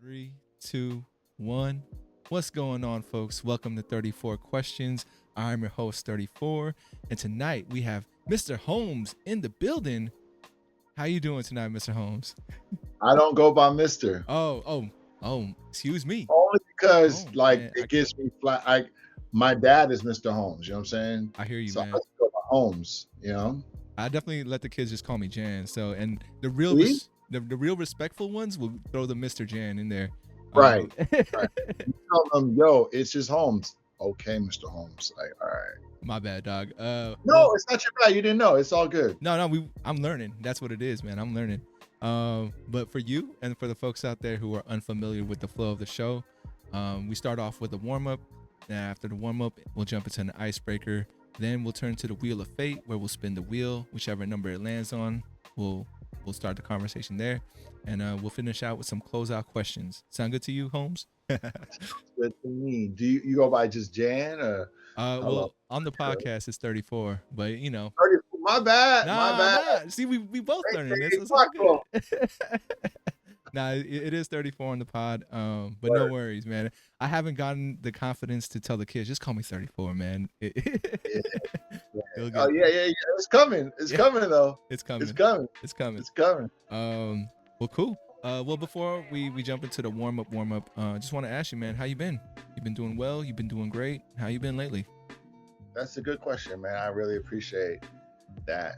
Three, two, one. What's going on, folks? Welcome to 34 Questions. I'm your host, 34, and tonight we have Mr. Holmes in the building. How you doing tonight, Mr. Holmes? I don't go by Mister. Excuse me. Only because Man, it gives me flat. My dad is Mr. Holmes. You know what I'm saying? I hear you, So man. I just go by Holmes. You know. I definitely let the kids just call me Jan. So, and the real the real respectful ones will throw the Mr. Jan in there. Right. Right. You tell them, yo, it's just Holmes. Okay, Mr. Holmes. Like, all right. My bad, dog. No, it's not your bad. You didn't know. It's all good. No, I'm learning. That's what it is, man. I'm learning. But for you and for the folks out there who are unfamiliar with the flow of the show, we start off with a warm-up. After the warm-up, we'll jump into an icebreaker. Then we'll turn to the Wheel of Fate, where we'll spin the wheel. Whichever number it lands on, we'll start the conversation there. And we'll finish out with some closeout questions. Sound good to you, Holmes? Good to me. Do you go by just Jan or? Well, on the podcast it's 34, but 34. My bad. My bad. Nah. See, we both learning this. It's all good. Nah, it is 34 on the pod. But no worries, man. I haven't gotten the confidence to tell the kids, just call me 34, man. Yeah. Oh yeah. It's coming. It's coming though. It's coming. It's coming. It's coming. It's coming. Well, cool. Well, before we jump into the warm up, just want to ask you, man, how you been? You been doing well? You been doing great? How you been lately? That's a good question, man. I really appreciate that.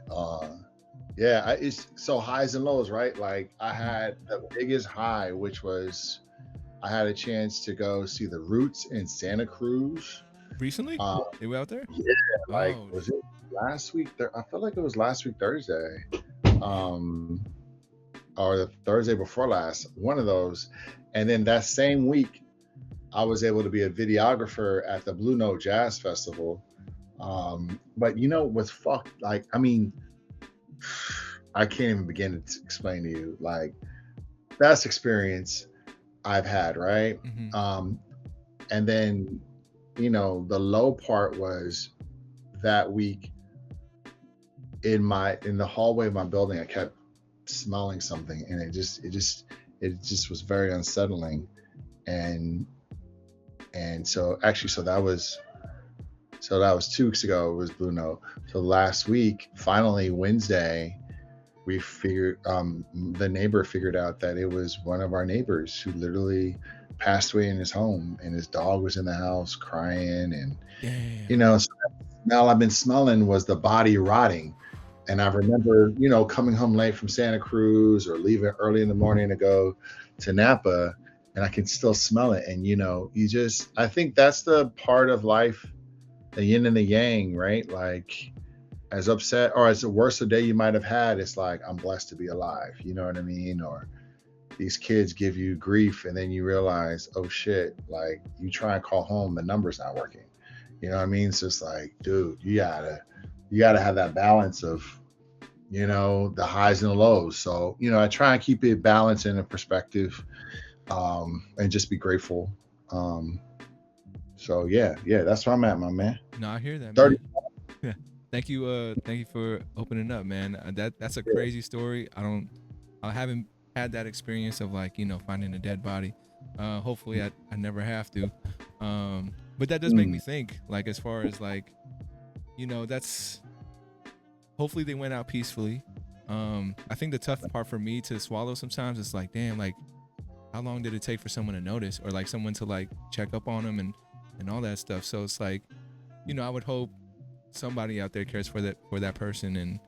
Yeah, it's so highs and lows, right? Like I had the biggest high, which was I had a chance to go see the Roots in Santa Cruz. Recently? They were out there? Yeah, was it last week? I feel like it was last week Thursday, or the Thursday before last, one of those. And then that same week, I was able to be a videographer at the Blue Note Jazz Festival. But what's fucked? Like, I mean, I can't even begin to explain to you, like, best experience I've had, right? Mm-hmm. And then, the low part was that week in the hallway of my building, I kept smelling something, and it just was very unsettling. And so that was 2 weeks ago. It was Blue Note. So last week, finally Wednesday, we figured the neighbor figured out that it was one of our neighbors who literally passed away in his home, and his dog was in the house crying, and so that smell I've been smelling was the body rotting. And I remember, coming home late from Santa Cruz or leaving early in the morning to go to Napa, and I can still smell it. And I think that's the part of life, the yin and the yang, right? Like, as upset or as the worst day you might have had, it's like, I'm blessed to be alive. You know what I mean? Or these kids give you grief, and then you realize, oh shit, like, you try and call home, the number's not working. You know what I mean? It's just like, dude, you gotta have that balance of, the highs and the lows. So, I try and keep it balanced in a perspective, and just be grateful. So yeah, that's where I'm at, my man. No, I hear that, 30. man. Yeah. Thank you for opening up, man. That's a crazy story. I haven't had that experience of, like, finding a dead body. Hopefully I never have to. But that does make me think, like, as far as, like, that's, hopefully they went out peacefully. I think the tough part for me to swallow sometimes is like, damn, like, how long did it take for someone to notice, or like someone to, like, check up on them and all that stuff. So it's like, I would hope somebody out there cares for that person and,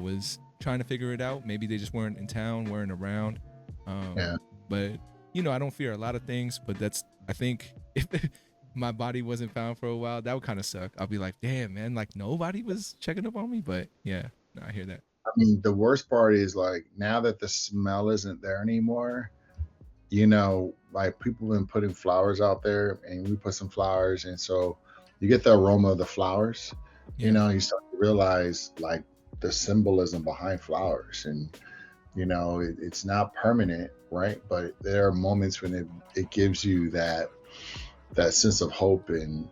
was trying to figure it out. Maybe they just weren't in town, weren't around. But, I don't fear a lot of things, but I think if my body wasn't found for a while, that would kind of suck. I'll be like, damn, man, like, nobody was checking up on me. But yeah, no, I hear that. I mean, the worst part is, like, now that the smell isn't there anymore, like, people have been putting flowers out there, and we put some flowers, and so you get the aroma of the flowers. Yeah. You start to realize, like, the symbolism behind flowers, and it's not permanent, right? But there are moments when it gives you that sense of hope and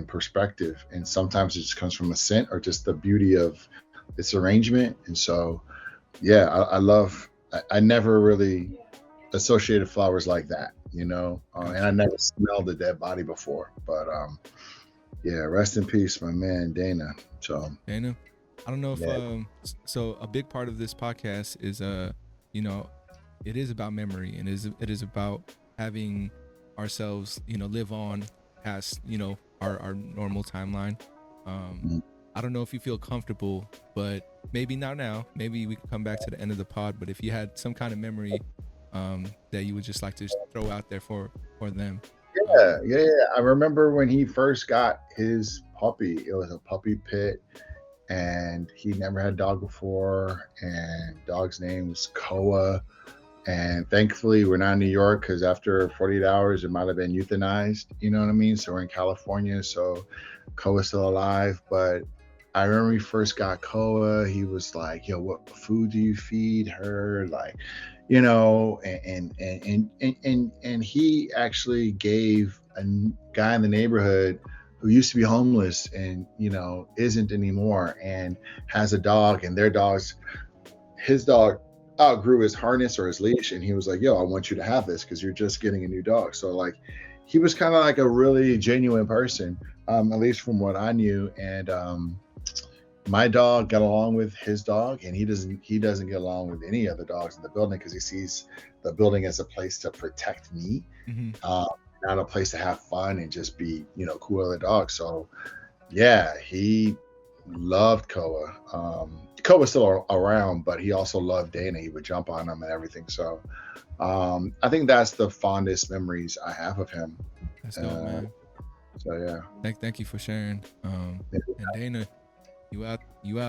perspective, and sometimes it just comes from a scent or just the beauty of its arrangement. And so, yeah, I never really associated flowers like that, you know. And I Gotcha. never smelled a dead body before, but yeah, rest in peace, my man Dana. So Dana, I don't know if yeah, so a big part of this podcast is you know, it is about memory, and it is about having ourselves, you know, live on past, you know, our normal timeline. Um mm, I don't know if you feel comfortable, but maybe not now. Maybe we can come back to the end of the pod, but if you had some kind of memory that you would just like to throw out there for them. yeah, yeah, yeah. I remember when he first got his puppy. It was a puppy pit, and he never had a dog before. And dog's name was Koa. And thankfully, we're not in New York because after 48 hours, it might have been euthanized. You know what I mean? So we're in California, so Koa's still alive. But I remember he first got Koa. He was like, "Yo, what food do you feed her?" Like, you know, and he actually gave a guy in the neighborhood who used to be homeless and isn't anymore, and has a dog, and his dog outgrew his harness or his leash, and he was like, "Yo, I want you to have this because you're just getting a new dog." So like, he was kind of like a really genuine person, at least from what I knew. And my dog got along with his dog, and he doesn't get along with any other dogs in the building because he sees the building as a place to protect me, Mm-hmm. not a place to have fun and just be cool with other dogs. So yeah, he loved Koa. Koa's still around, but he also loved Dana. He would jump on him and everything. So I think that's the fondest memories I have of him. That's dope, Uh, man. so yeah. Thank you for sharing. And Dana, you out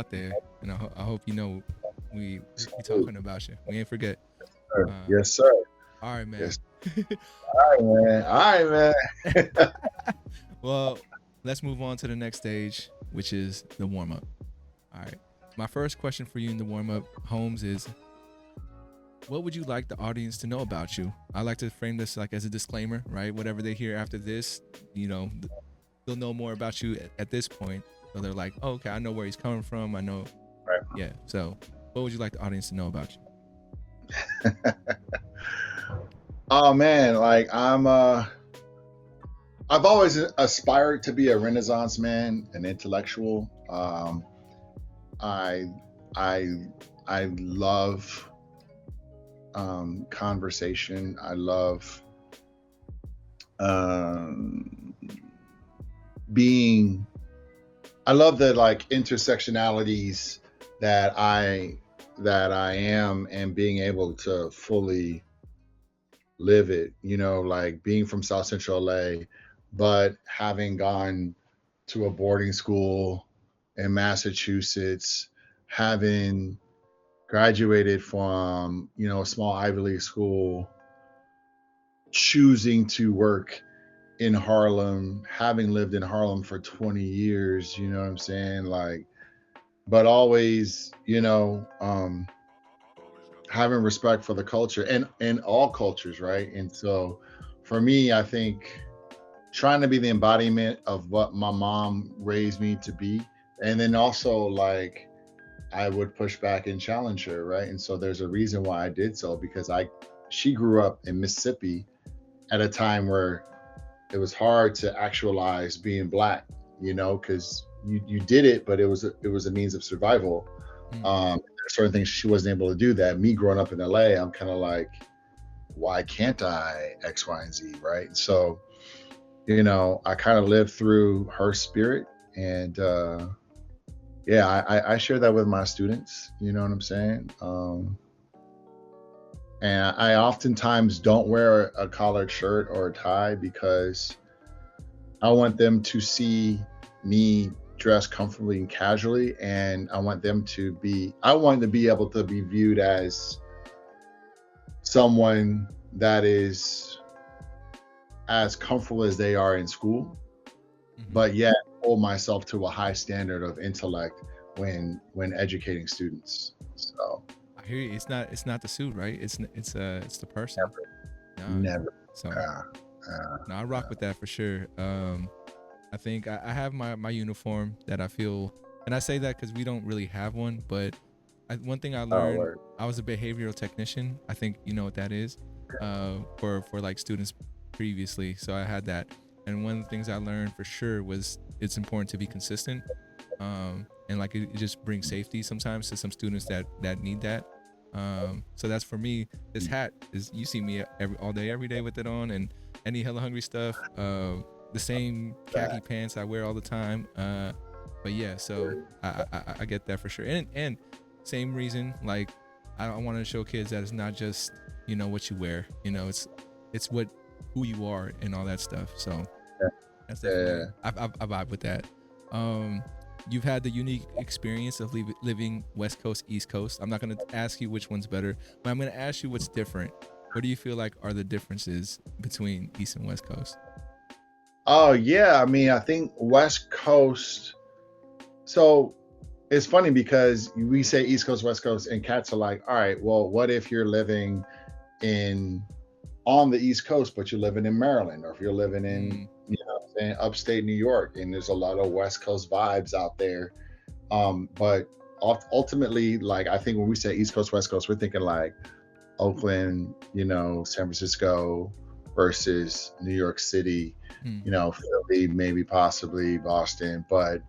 there, and I hope you know we talking about you. We ain't forget. Yes, sir. All right, man. Yes. All right, man. All right, man. Well, let's move on to the next stage, which is the warm up. All right. My first question for you in the warm up, Holmes, is what would you like the audience to know about you? I like to frame this like as a disclaimer, right? Whatever they hear after this, they'll know more about you at this point. So they're like, oh, okay, I know where he's coming from. I know. Right. Yeah. So what would you like the audience to know about you? Oh man, like I've always aspired to be a Renaissance man, an intellectual. I I I love conversation. I love um, being. I love the like intersectionalities that I am, and being able to fully live it. Like being from South Central LA, but having gone to a boarding school in Massachusetts, having graduated from a small Ivy League school, choosing to work in Harlem, having lived in Harlem for 20 years, you know what I'm saying? Like, but always, having respect for the culture and all cultures, right? And so for me, I think trying to be the embodiment of what my mom raised me to be. And then also like I would push back and challenge her, right? And so there's a reason why I did so, because she grew up in Mississippi at a time where it was hard to actualize being black, because you did it, but it was a means of survival. There's certain things she wasn't able to do. That me growing up in LA, I'm kind of like, why can't I X, Y, and Z, right? So, I kind of lived through her spirit, and yeah, I share that with my students. You know what I'm saying? And I oftentimes don't wear a collared shirt or a tie because I want them to see me dress comfortably and casually, and I want to be able to be viewed as someone that is as comfortable as they are in school, but yet hold myself to a high standard of intellect when educating students. So I hear you. It's not the suit, right? It's the person. never. So no, I rock with that for sure. I think I have my uniform that I feel, and I say that because we don't really have one, but one thing I learned, I was a behavioral technician. I think you know what that is. for like students previously. So I had that, and one of the things I learned for sure was it's important to be consistent, and like it just brings safety sometimes to some students that need that. So that's for me. This hat is, you see me all day every day with it on, and any hella hungry stuff. The same khaki pants I wear all the time. But yeah, so I get that for sure, and same reason, like I want to show kids that it's not just, you know, what you wear, you know, it's what, who you are and all that stuff. So that's definitely, I vibe with that. You've had the unique experience of living West Coast, East Coast. I'm not going to ask you which one's better, but I'm going to ask you what's different. What do you feel like are the differences between East and West Coast? Oh yeah, I mean, I think West Coast. So it's funny because we say East Coast, West Coast, and cats are like, all right, well, what if you're living in on the East Coast, but you're living in Maryland, or if you're living in, you know, in upstate New York, and there's a lot of West Coast vibes out there. But ultimately, like, I think when we say East Coast, West Coast, we're thinking like Oakland, you know, San Francisco versus New York City, you know, Philly, maybe possibly Boston. But,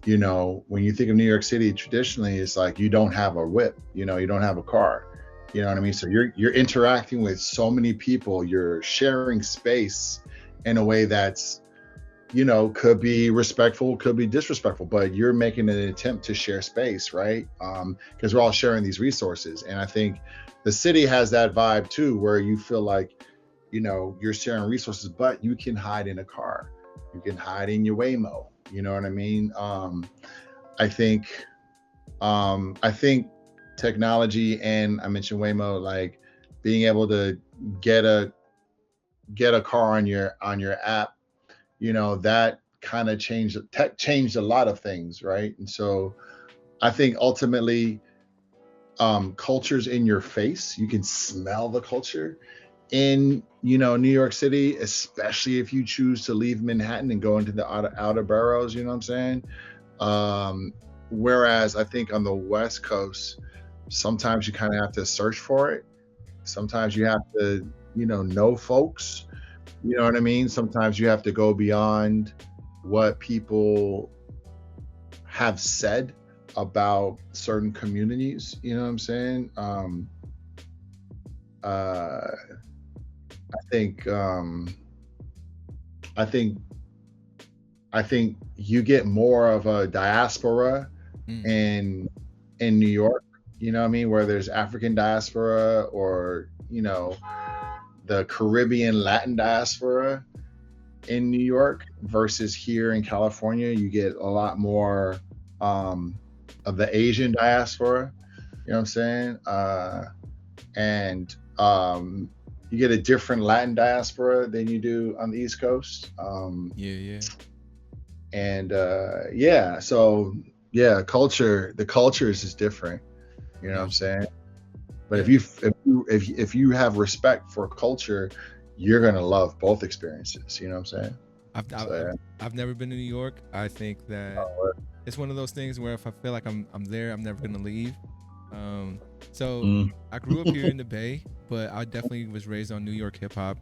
you know, when you think of New York City, traditionally, it's like you don't have a whip, you know, you don't have a car. You know what I mean? So you're interacting with so many people, you're sharing space in a way that's, you know, could be respectful, could be disrespectful, but you're making an attempt to share space, right? Because we're all sharing these resources. And I think the city has that vibe too, where you feel like, you know, you're sharing resources, but you can hide in a car. You can hide in your Waymo. You know what I mean? I think technology, and I mentioned Waymo, like being able to get a car on your app, you know, that kind of changed, tech changed a lot of things, right? And so I think ultimately, culture's in your face. You can smell the culture in, you know, New York City, especially if you choose to leave Manhattan and go into the outer boroughs, you know what I'm saying? Whereas I think on the West Coast, sometimes you kind of have to search for it. Sometimes you have to, you know folks, you know what I mean? Sometimes you have to go beyond what people have said about certain communities, you know what I'm saying? I think I think I think you get more of a diaspora in New York, you know what I mean, where there's African diaspora, or, you know, the Caribbean Latin diaspora in New York, versus here in California, you get a lot more of the Asian diaspora, you know what I'm saying? And you get a different Latin diaspora than you do on the East Coast. Yeah. And yeah, so yeah, the culture is just different. You know what I'm saying? But Yeah. if you have respect for culture, you're gonna love both experiences. You know what I'm saying? I've never been to New York. I think that it's one of those things where if I feel like I'm there, I'm never gonna leave. So I grew up here in the Bay, but I definitely was raised on New York hip hop.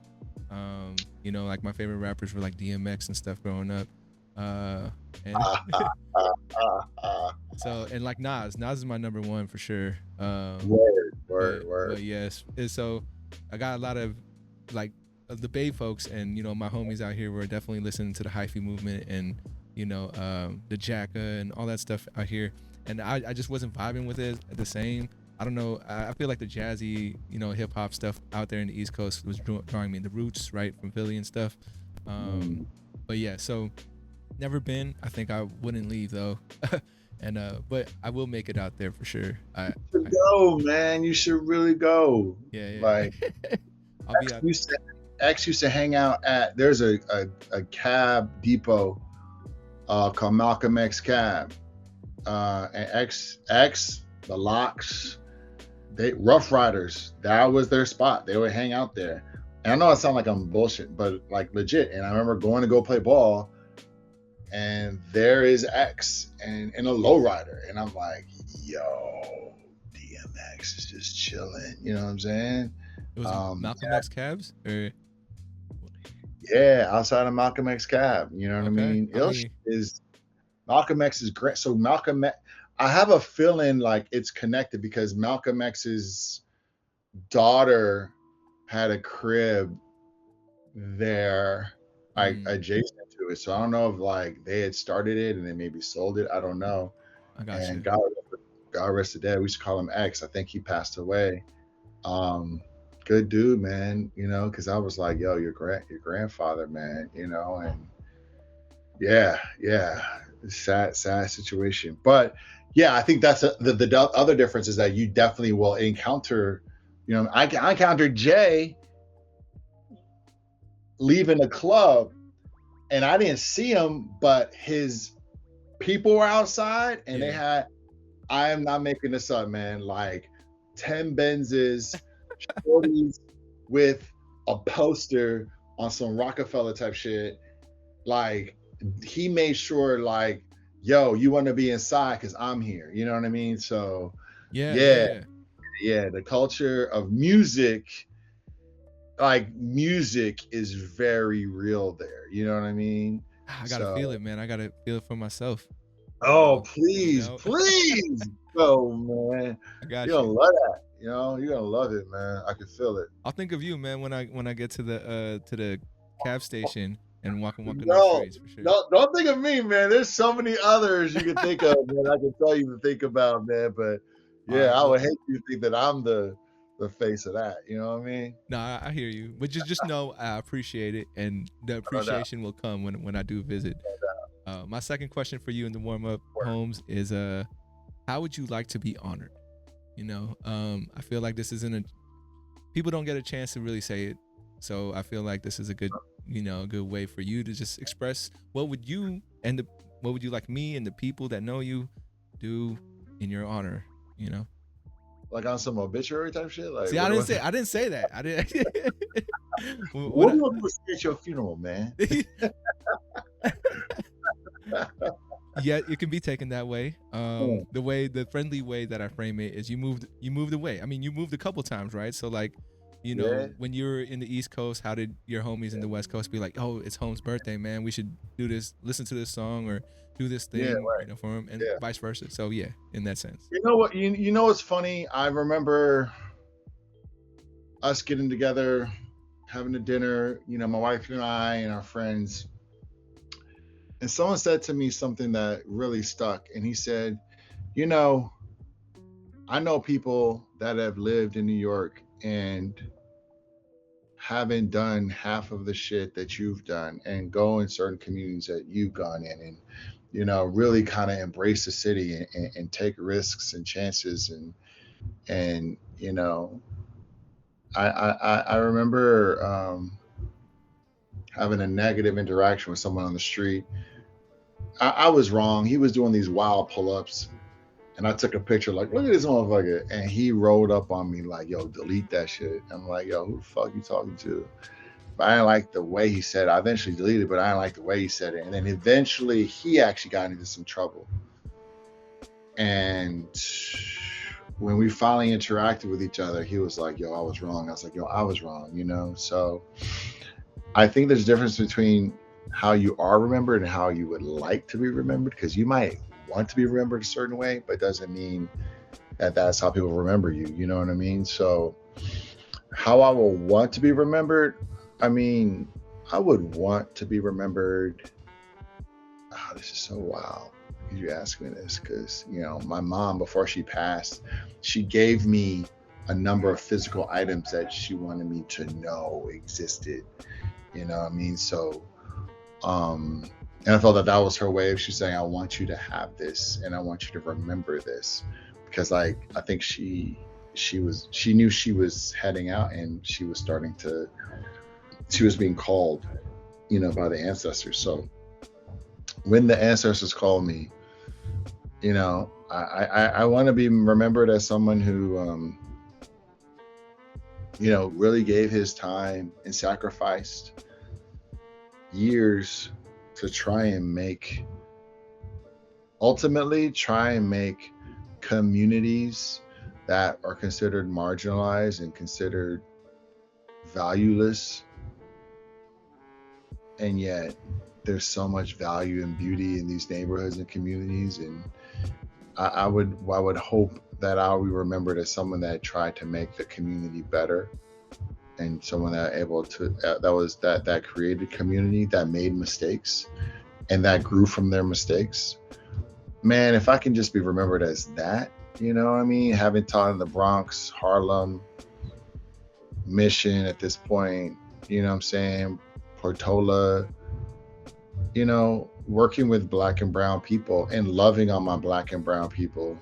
You know, like my favorite rappers were like DMX and stuff growing up. And so, and like Nas is my number one for sure. Word. But yes, and so I got a lot of like the Bay folks, and you know, my homies out here were definitely listening to the hyphy movement, and you know, the Jacka and all that stuff out here, and I just wasn't vibing with it the same. I don't know. I feel like the jazzy, you know, hip hop stuff out there in the East Coast was drawing me. The Roots, right, from Philly and stuff. But yeah, so never been. I think I wouldn't leave though. And but I will make it out there for sure. Go, man. You should really go. Yeah. Like, I'll be out. X used to hang out at, there's a cab depot called Malcolm X Cab. And X, the Locks, they Rough Riders, that was their spot. They would hang out there. And I know it sounds like I'm bullshit, but like legit. And I remember going to go play ball, and there is X and in a lowrider, and I'm like, yo, DMX is just chilling. You know what I'm saying? It was Malcolm X Cabs, or yeah, outside of Malcolm X Cab. You know what I okay. mean? I mean, Is Malcolm X is great. So Malcolm X, I have a feeling like it's connected because Malcolm X's daughter had a crib there, like mm, adjacent to it. So I don't know if like they had started it and then maybe sold it. I don't know. I got And you. God rest the dead. We used to call him X. I think he passed away. Good dude, man. You know, because I was like, yo, your grandfather, man. You know, and yeah, sad situation. But yeah, I think that's the other difference is that you definitely will encounter. You know, I encountered Jay leaving the club, and I didn't see him, but his people were outside, and they Yeah. had. I am not making this up, man. Like 10 Benzes, shorties with a poster on some Rockefeller type shit. Like he made sure, like, yo, you want to be inside because I'm here. You know what I mean? So Yeah, yeah, yeah. the culture of music, like music is very real there. You know what I mean? I gotta feel So it, man. I gotta feel it for myself. oh You please, know. please go, man. I You're got gonna you. love that. You know, you're gonna love it, man. I can feel it. I'll think of you, man, when I get to the cab station and walking those No, streets for sure. don't think of me, man. There's so many others you can think of, man. I can tell you to think about, man. But All yeah, right. I Well, would hate you to think that I'm the face of that. You know what I mean? no, I hear you, but just know I appreciate it, and the No doubt. appreciation will come when I do visit. My second question for you in the warm up, Word. Holmes, is how would you like to be honored? You know, I feel like this isn't a people don't get a chance to really say it, so I feel like this is a good a good way for you to just express what would you like me and the people that know you do in your honor. You know. Like on some obituary type shit. Like See, what? I didn't say that. I didn't. What do you want to say at your funeral, man? Yeah, it can be taken that way. The friendly way that I frame it is you moved away. I mean, you moved a couple times, right? So like, Yeah. when you're in the East Coast, how did your homies in the West Coast be like, oh, it's Holmes' birthday, man, we should do this, listen to this song or do this Yeah. thing, Right. for him, and Yeah. vice versa. So yeah, in that sense. You know what? You know what's funny? I remember us getting together, having a dinner. You know, my wife and I and our friends. And someone said to me something that really stuck. And he said, you know, I know people that have lived in New York and haven't done half of the shit that you've done and go in certain communities that you've gone in and, you know, really kind of embrace the city and take risks and chances. And, you know, I remember having a negative interaction with someone on the street. I was wrong. He was doing these wild pull-ups. And I took a picture, like, look at this motherfucker. And he rolled up on me like, yo, delete that shit. I'm like, yo, who the fuck you talking to? But I didn't like the way he said it. I eventually deleted it, but I didn't like the way he said it. And then eventually he actually got into some trouble. And when we finally interacted with each other, he was like, yo, I was wrong. I was like, yo, I was wrong, you know? So I think there's a difference between how you are remembered and how you would like to be remembered, because you might want to be remembered a certain way, but it doesn't mean that that's how people remember you. You know what I mean? So how I will want to be remembered, I mean, I would want to be remembered. Oh, this is so wild. You ask me this because, you know, my mom, before she passed, she gave me a number of physical items that she wanted me to know existed. You know what I mean? So, and I felt that was her way of, she's saying, I want you to have this and I want you to remember this, because like, I think she knew she was heading out and she was being called, you know, by the ancestors. So when the ancestors called me, you know, I want to be remembered as someone who, you know, really gave his time and sacrificed years to ultimately try and make communities that are considered marginalized and considered valueless, and yet there's so much value and beauty in these neighborhoods and communities. And I would hope that I'll be remembered as someone that tried to make the community better, and someone that able to that created community, that made mistakes and that grew from their mistakes. Man, if I can just be remembered as that, you know what I mean? Having taught in the Bronx, Harlem, Mission at this point, you know what I'm saying? Portola, you know, working with Black and brown people and loving on my Black and brown people,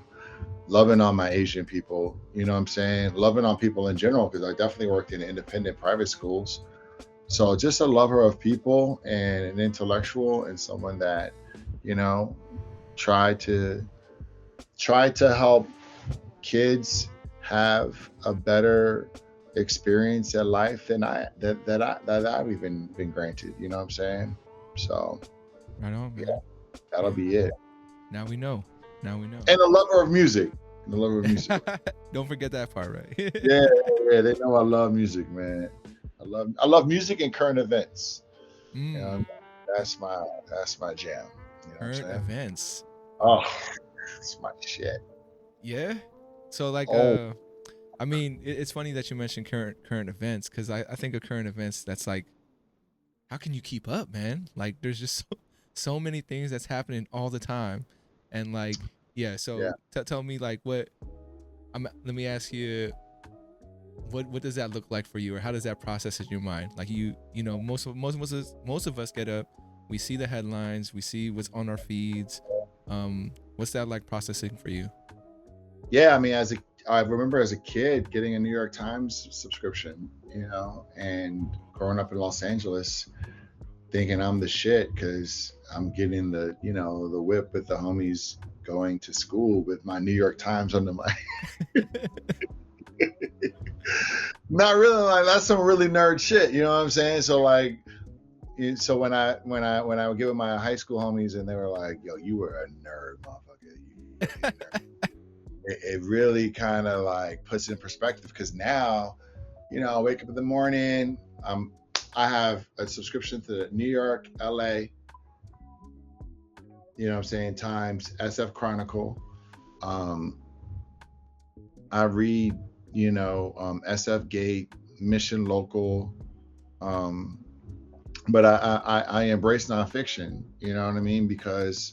loving on my Asian people, you know what I'm saying? Loving on people in general, because I definitely worked in independent private schools. So just a lover of people and an intellectual, and someone that, you know, tried to help kids have a better experience at life than I've even been granted. You know what I'm saying? So Right on, man. yeah, that'll be it. Now we know. Now we know. And a lover of music. And a lover of music. Don't forget that part, right? yeah, they know I love music, man. I love music and current events. You know, that's my jam. You know Current events. Oh, that's my shit. Yeah. So like I mean, it's funny that you mentioned current events, because I think of current events that's like, how can you keep up, man? Like there's just so many things that's happening all the time. And like, yeah, so tell me like what let me ask you, what does that look like for you, or how does that process in your mind? Like you know, most of us get up, we see the headlines, we see what's on our feeds. What's that like processing for you? Yeah, I mean, I remember as a kid getting a New York Times subscription, you know, and growing up in Los Angeles, thinking I'm the shit because I'm getting the, you know, the whip with the homies going to school with my New York Times under my. Not really, like that's some really nerd shit, you know what I'm saying? So like, so when I would give it my high school homies, and they were like, "Yo, you were a nerd, motherfucker." It really kind of like puts it in perspective, because now, you know, I wake up in the morning, I have a subscription to New York, LA, you know what I'm saying, Times, SF Chronicle. I read, you know, SF Gate, Mission Local, but I embrace nonfiction, you know what I mean? Because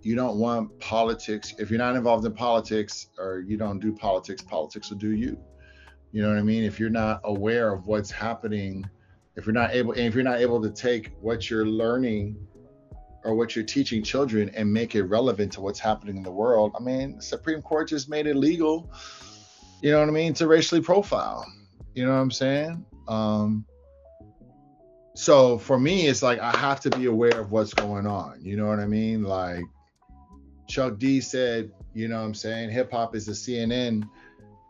you don't want politics. If you're not involved in politics, or you don't do politics, politics will do you. You know what I mean? If you're not aware of what's happening, if you're not able to take what you're learning or what you're teaching children and make it relevant to what's happening in the world. I mean, the Supreme Court just made it legal, you know what I mean, to racially profile. You know what I'm saying? So for me, it's like I have to be aware of what's going on. You know what I mean? Like Chuck D said, you know what I'm saying, hip hop is the CNN,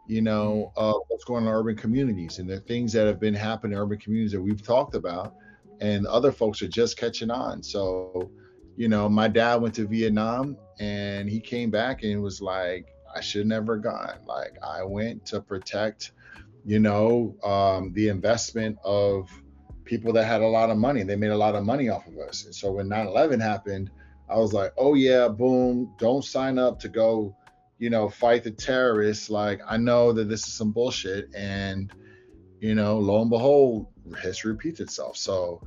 you know, of what's going on in urban communities, and the things that have been happening in urban communities that we've talked about, and other folks are just catching on. So, you know, my dad went to Vietnam, and he came back and was like, I should never gone. Like, I went to protect, you know, the investment of people that had a lot of money. They made a lot of money off of us. And so when 9/11 happened, I was like, oh yeah, boom, don't sign up to go, you know, fight the terrorists. Like, I know that this is some bullshit. And, you know, lo and behold, history repeats itself. So,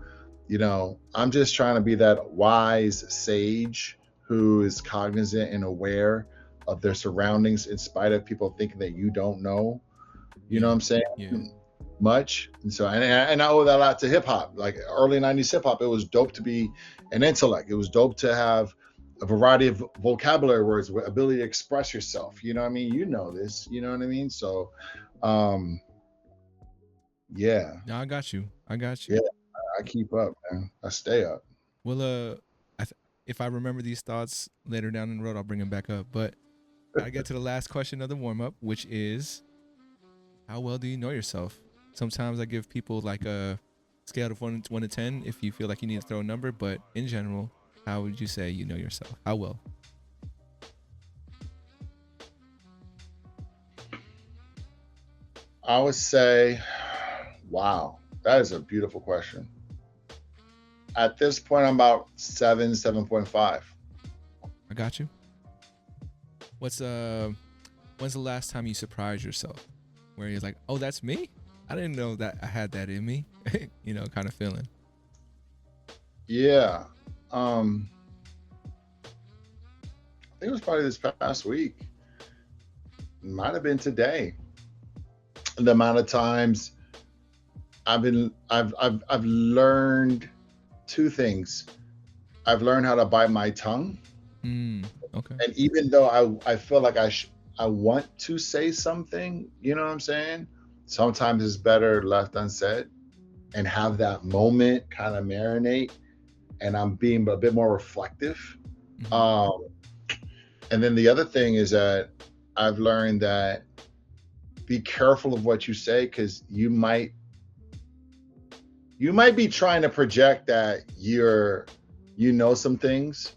you know, I'm just trying to be that wise sage who is cognizant and aware of their surroundings, in spite of people thinking that you don't know, you know what I'm saying? Much. And so, and I owe that a lot to hip hop. Like early 90s hip hop, it was dope to be an intellect. It was dope to have a variety of vocabulary words, ability to express yourself. You know what I mean? You know this, you know what I mean? So, yeah. No, I got you. Yeah, I keep up, man. I stay up. Well, if I remember these thoughts later down the road, I'll bring them back up. But I get to the last question of the warm up, which is, how well do you know yourself? Sometimes I give people like a scale of 1 to 10 if you feel like you need to throw a number, but in general, how would you say you know yourself? How well? I would say Wow, that is a beautiful question. At this point, I'm about 7.5. I got you. What's when's the last time you surprised yourself? Where you're like, oh, that's me? I didn't know that I had that in me. You know, kind of feeling. Yeah. I think it was probably this past week. Might have been today. The amount of times I've learned two things. I've learned how to bite my tongue, Okay. and even though I feel like I want to say something, you know what I'm saying? Sometimes it's better left unsaid and have that moment kind of marinate, and I'm being a bit more reflective. Mhm. And then the other thing is that I've learned that be careful of what you say, because you might be trying to project that you know some things,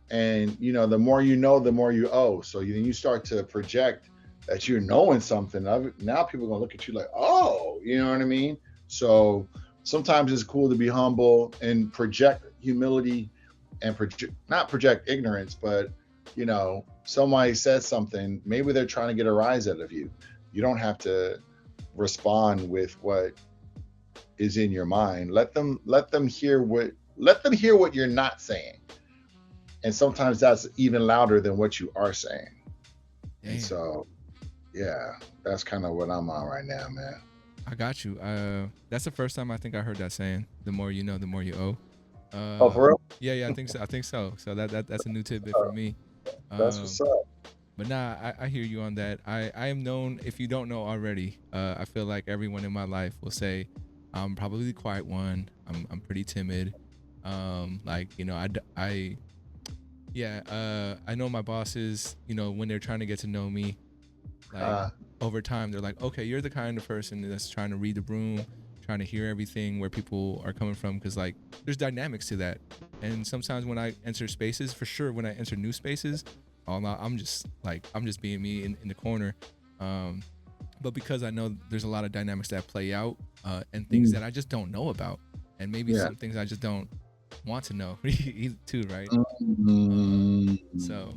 and the more you know, the more you owe. So you start to project that you're knowing something. Now people are gonna look at you like, oh, you know what I mean? So sometimes it's cool to be humble and project humility, and not project ignorance, but somebody says something, maybe they're trying to get a rise out of you. You don't have to respond with what is in your mind. Let them hear what you're not saying. And sometimes that's even louder than what you are saying. Damn. And so, yeah, that's kind of what I'm on right now, man. I got you. That's the first time I think I heard that saying. The more you know, the more you owe. Oh, for real? Yeah, I think so. I think so. So that's a new tidbit for me. That's what's up. But nah, I hear you on that. I am known, if you don't know already, I feel like everyone in my life will say I'm probably the quiet one. I'm pretty timid. Like, I know my bosses, when they're trying to get to know me, like over time, they're like, okay, you're the kind of person that's trying to read the room, trying to hear everything, where people are coming from, because like there's dynamics to that. And sometimes when I enter spaces, for sure, when I enter new spaces, I'm just being me in the corner. But because I know there's a lot of dynamics that play out, and things that I just don't know about, and maybe some things I just don't want to know too, right? So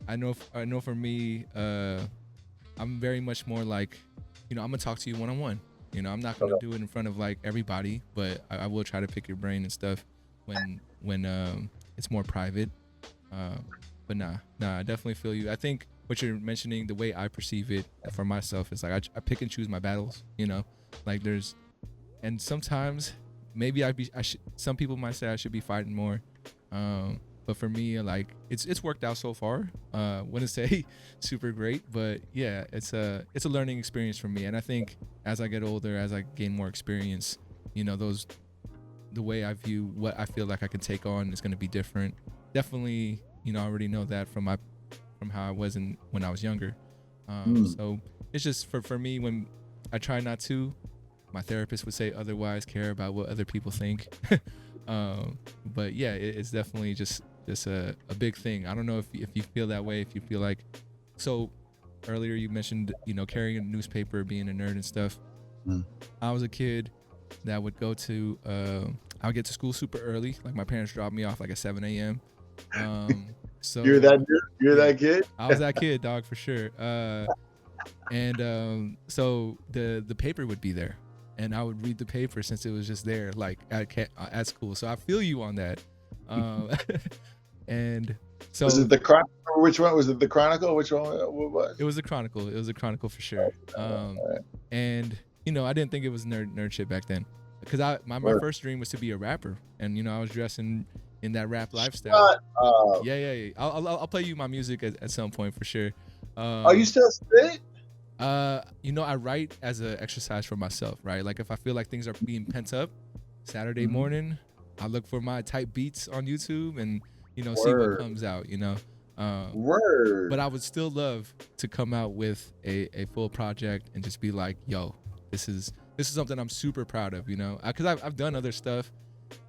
I know for me, I'm very much more like, I'm gonna talk to you one-on-one. I'm not gonna do it in front of like everybody, but I will try to pick your brain and stuff when it's more private. But nah, I definitely feel you. I think what you're mentioning, the way I perceive it for myself, is like I pick and choose my battles. Like and sometimes maybe I should. Some people might say I should be fighting more. But for me, like it's worked out so far. Wouldn't say super great, but yeah, it's a learning experience for me. And I think as I get older, as I gain more experience, the way I view what I feel like I can take on is going to be different. Definitely, I already know that from how I was when I was younger. So it's just for me, when I try not to, my therapist would say otherwise, care about what other people think. But yeah, it's definitely just a big thing. I don't know if you feel that way, if you feel like, so earlier you mentioned, carrying a newspaper, being a nerd and stuff. I was a kid that would go to, I would get to school super early. Like my parents dropped me off like at 7 a.m. So You're that kid? I was that kid, dog, for sure. And so the paper would be there, and I would read the paper since it was just there, like at school. So I feel you on that. And so was it the Chronicle? Which one was it? The Chronicle? Which one? What was? It was the Chronicle. It was the Chronicle for sure. And I didn't think it was nerd shit back then, because my first dream was to be a rapper, and I was dressing in that rap lifestyle. Yeah. I'll play you my music at some point for sure. Oh, you still spit? I write as an exercise for myself, right? Like if I feel like things are being pent up, Saturday morning, I look for my type beats on YouTube and see what comes out. But I would still love to come out with a full project and just be like, yo, this is something I'm super proud of, because I've done other stuff,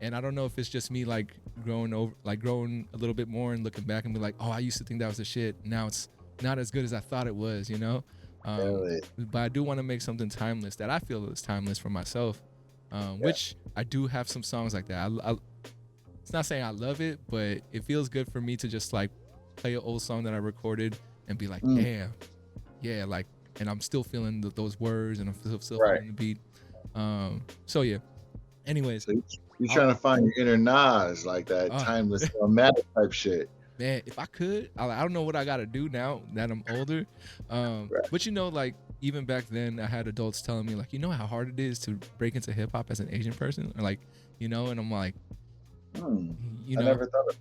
and I don't know if it's just me like growing a little bit more and looking back and be like, oh, I used to think that was the shit. Now it's not as good as I thought it was, Really? But I do want to make something timeless that I feel is timeless for myself. Which I do have some songs like that. It's not saying I love it, but it feels good for me to just like play an old song that I recorded and be like, Mm, damn, yeah, like, and I'm still feeling those words and I'm still right. feeling the beat. So yeah. Anyways, So you're I'll, trying to find your inner Nas, like that uh, timeless matter type shit. man, if I could, I don't know what I gotta do now that I'm older. Right. But you know, like even back then, I had adults telling me like, you know how hard it is to break into hip hop as an Asian person, or like, you know, and I'm like, you I know, never thought of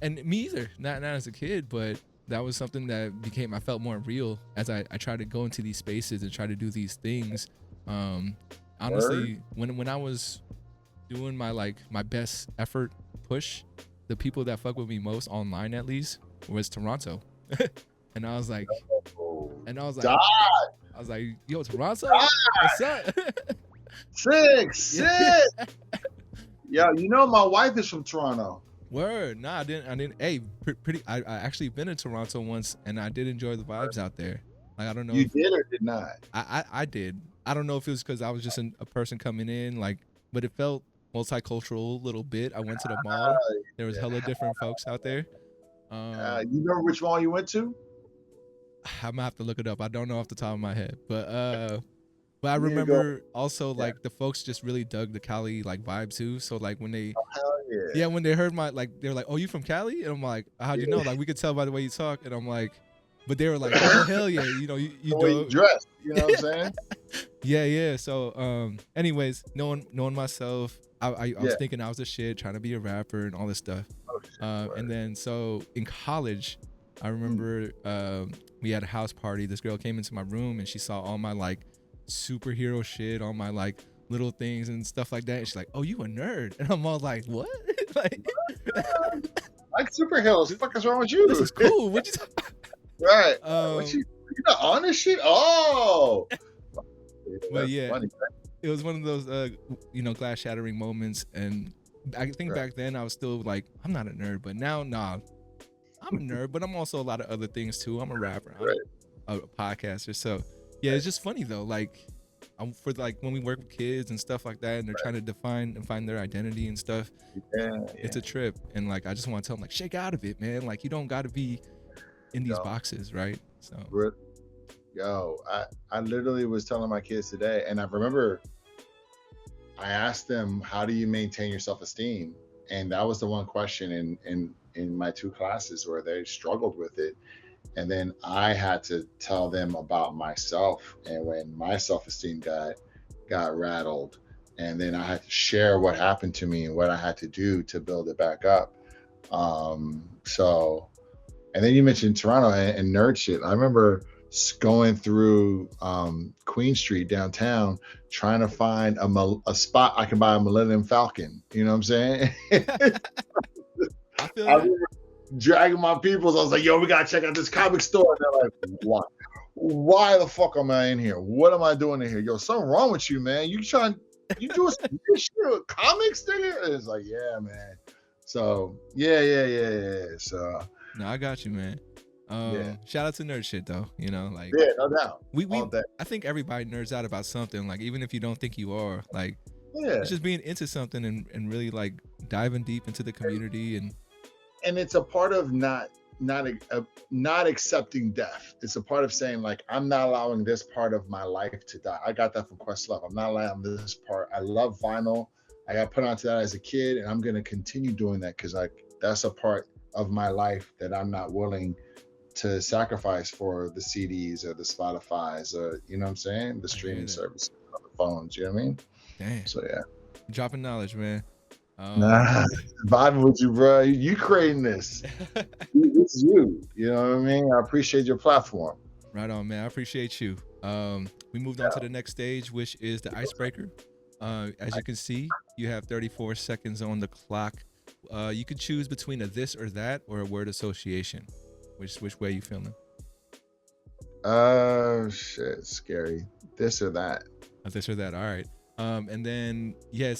and me either, not as a kid, but that was something that became, I felt more real as I tried to go into these spaces and try to do these things. Um, word. honestly, when I was doing my best effort push, the people that fuck with me most online at least was Toronto. and I was like, Oh, and I was like, dot, I was like, yo, Toronto, what's up? six. Yeah. Yeah, you know my wife is from Toronto. Word. Nah, I didn't. Hey, pretty. I actually been in Toronto once, and I did enjoy the vibes out there. Like I don't know You if did or did not? I did. I don't know if it was because I was just a person coming in, like, but it felt multicultural a little bit. I went to the Uh, mall. There was hella different folks out there. you know which one you went to? I'm gonna have to look it up. I don't know off the top of my head, but I You need to go. remember also Yeah, like the folks just really dug the Cali like vibe too. So like when they hell yeah. when they heard my like they were like, "Oh, you from Cali?" And I'm like, "How'd you know?" Like we could tell by the way you talk. And I'm like, but they were like, "Oh hell yeah, you know you The way you do." dress, you know what I'm saying? Yeah. So anyways, knowing myself, I was Yeah. thinking I was a shit, trying to be a rapper and all this stuff. Oh, shit, And word. then so in college, I Mm. remember we had a house party. This girl came into my room and she saw all my like superhero shit, all my like little things and stuff like that. And she's like, "Oh, you a nerd?" And I'm all like, "What?" like, Like superheroes, fuck is wrong with this you? is cool. What you? Right. What Um, you not on this shit? Oh, yeah, but that's yeah, funny. it was one of those glass shattering moments. And I think Right. back then I was still like, I'm not a nerd, but now, nah, I'm a nerd, but I'm also a lot of other things too. I'm a rapper. I'm Right. a podcaster. So yeah, it's just funny though. Like for like when we work with kids and stuff like that, and they're trying to define and find their identity and stuff, Yeah. it's a trip. And like I just want to tell them like, shake out of it, man. Like you don't got to be in these Yo, boxes, right? So yo, I literally was telling my kids today, and I remember I asked them, "How do you maintain your self-esteem?" And that was the one question in my two classes where they struggled with it. And then I had to tell them about myself and when my self-esteem got rattled, and then I had to share what happened to me and what I had to do to build it back up. So, and then you mentioned Toronto and nerd shit. I remember going through Queen Street downtown trying to find a spot I can buy a Millennium Falcon. You know what I'm saying? I feel I that. remember dragging my peoples. I was like, "Yo, we gotta check out this comic store." And they're like, "What? Why the fuck am I in here? What am I doing in here? Yo, something wrong with you, man. You doing some weird shit with comics, nigga?" And it's like, yeah, man. So yeah. So No, I got you, man. yeah, Shout out to nerd shit though. You know, like yeah, no doubt. we All day. I think everybody nerds out about something. Like even if you don't think you are, like Yeah. it's just being into something and really like diving deep into the community And it's a part of not accepting death. It's a part of saying like, I'm not allowing this part of my life to die. I got that from Questlove. I'm not allowing this part. I love vinyl. I got put onto that as a kid, and I'm gonna continue doing that because that's a part of my life that I'm not willing to sacrifice for the CDs or the Spotify's or, you know what I'm saying, the I hear streaming that. services on the phones. You know what I mean? Damn. So yeah. Dropping knowledge, man. Nah, vibing with you, bro. You creating this. This is you. You know what I mean? I appreciate your platform. Right on, man. I appreciate you. We moved on to the next stage, which is the icebreaker. As you can see, you have 34 seconds on the clock. You could choose between a this or that or a word association. Which way you feeling? Shit, scary. This or that. A this or that. All right. And then yeah,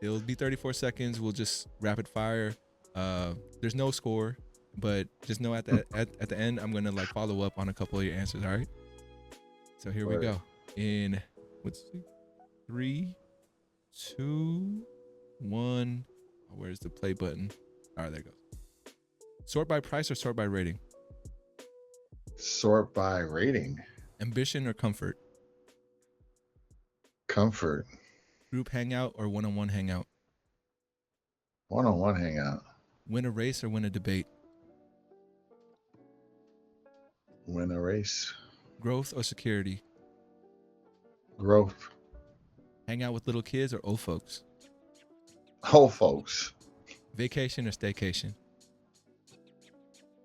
it'll be 34 seconds. We'll just rapid fire. There's no score. but just know at the end, I'm gonna like follow up on a couple of your answers. All right. So here we Word. go. In what's 3, 2, 1. Where's the play button? All right, there it goes. Sort by price or sort by rating? Sort by rating. Ambition or comfort? Comfort. Group hangout or one-on-one hangout? One-on-one hangout. Win a race or win a debate? Win a race. Growth or security? Growth. Hang out with little kids or old folks? Old folks. Vacation or staycation?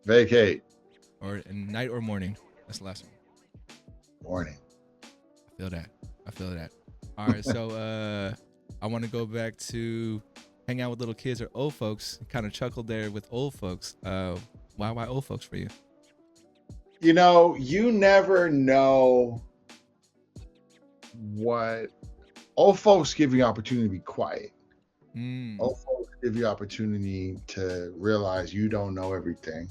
Vacate. Or night or morning? That's the last one. Morning. I feel that. All right, so I want to go back to hang out with little kids or old folks. Kind of chuckled there with old folks. Why old folks for you? You know, you never know what old folks give you opportunity to be quiet. Old folks give you opportunity to realize you don't know everything,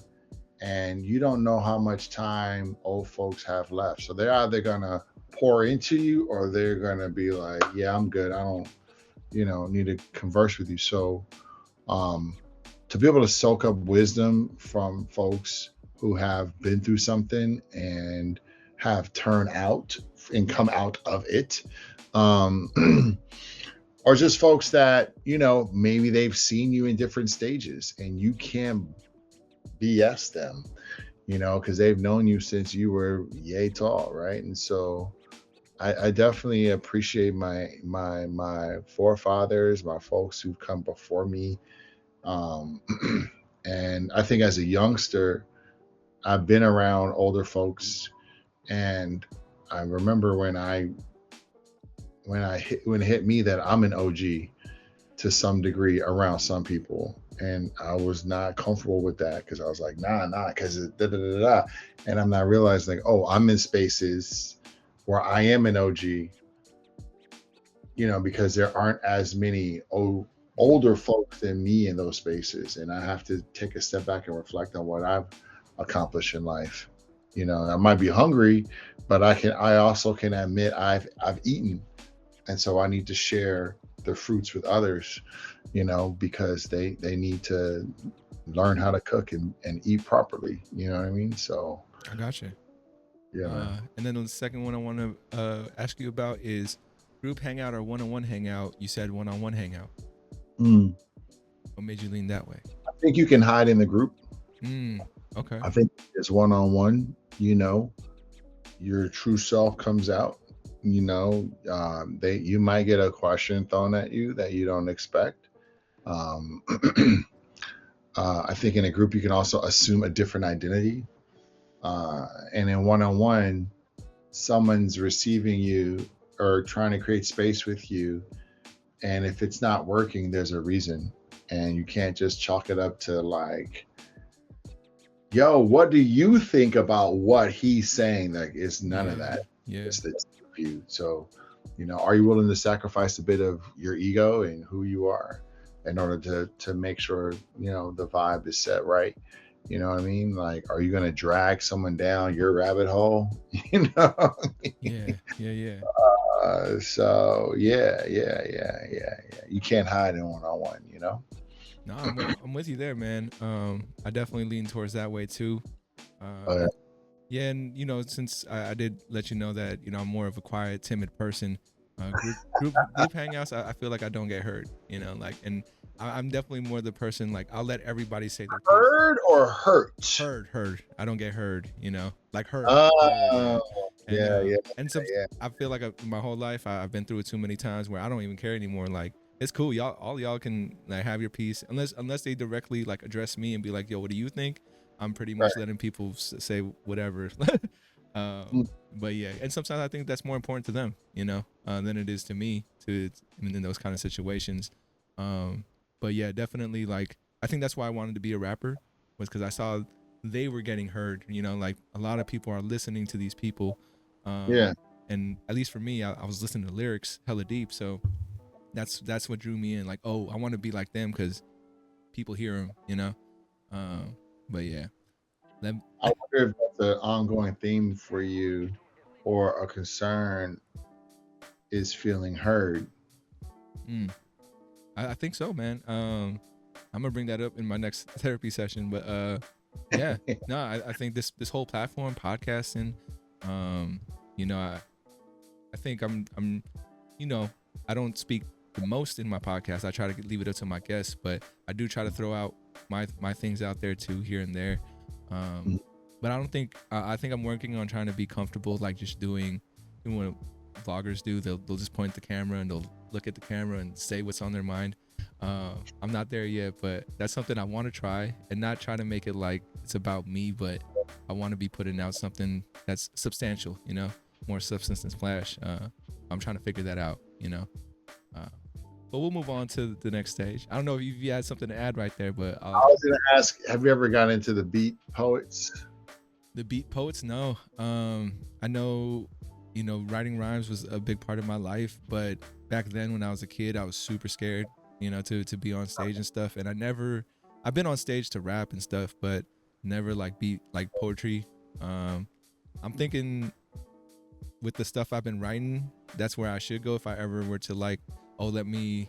and you don't know how much time old folks have left. So they're either gonna pour into you, or they're gonna be like, "Yeah, I'm good. I don't, need to converse with you." So, to be able to soak up wisdom from folks who have been through something and have turned out and come out of it, or just folks that maybe they've seen you in different stages and you can't BS them, because they've known you since you were yay tall, right? And so I definitely appreciate my forefathers, my folks who've come before me, and I think as a youngster, I've been around older folks, and I remember when it hit me that I'm an OG to some degree around some people, and I was not comfortable with that because I was like, nah, because da da da da, and I'm not realizing like, oh, I'm in spaces where I am an OG, because there aren't as many older folks than me in those spaces, and I have to take a step back and reflect on what I've accomplished in life. I might be hungry, but I also can admit I've eaten, and so I need to share the fruits with others, because they need to learn how to cook and eat properly. You know what I mean? So I got you. Yeah. And then the second one I want to ask you about is group hangout or one-on-one hangout. You said one-on-one hangout. What made you lean that way? I think you can hide in the group. Okay. I think it's one-on-one, your true self comes out. You might get a question thrown at you that you don't expect. I think in a group you can also assume a different identity. And in one-on-one, someone's receiving you or trying to create space with you, and if it's not working, there's a reason, and you can't just chalk it up to like, yo, what do you think about what he's saying? Like, it's none of that. Yeah. It's the view. So, are you willing to sacrifice a bit of your ego and who you are in order to make sure, the vibe is set right? You know what I mean? Like, are you going to drag someone down your rabbit hole? Yeah. So yeah. You can't hide in one-on-one, No, I'm with you there, man. I definitely lean towards that way too. Yeah, and since I did let you know that I'm more of a quiet, timid person, group hangouts, I feel like I don't get hurt, and I'm definitely more the person like I'll let everybody say their piece. Heard or hurt? Heard. I don't get heard, like hurt. Yeah. And I feel like my whole life I've been through it too many times where I don't even care anymore. Like, it's cool, y'all can like have your piece unless they directly like address me and be like, yo, what do you think? I'm pretty much letting people say whatever. But yeah, and sometimes I think that's more important to them, than it is to me in those kind of situations. But yeah, definitely, like, I think that's why I wanted to be a rapper, was because I saw they were getting heard, like a lot of people are listening to these people. And at least for me, I was listening to lyrics hella deep. So that's what drew me in. Like, oh, I want to be like them because people hear them, But yeah, let, I wonder if that's an ongoing theme for you, or a concern is feeling heard. mm, I think so, man. I'm gonna bring that up in my next therapy session. But yeah, no, I think this whole platform, podcasting, um, you know, I think I'm, you know, I don't speak the most in my podcast. I try to leave it up to my guests, but I do try to throw out my things out there too, here and there. But I don't think I think I'm working on trying to be comfortable, like just doing what vloggers do. They'll just point the camera and they'll look at the camera and say what's on their mind. I'm not there yet, but that's something I want to try, and not try to make it like it's about me, but I want to be putting out something that's substantial, you know, more substance than splash. I'm trying to figure that out, you know. Uh, but we'll move on to the next stage. I don't know if you had something to add right there, but I was going to ask, have you ever gotten into the beat poets? The beat poets, no. I know, you know, writing rhymes was a big part of my life, but back then when I was a kid, I was super scared, you know, to be on stage and stuff. And I've been on stage to rap and stuff, but never like beat like poetry. I'm thinking with the stuff I've been writing, that's where I should go if I ever were to like, oh, let me,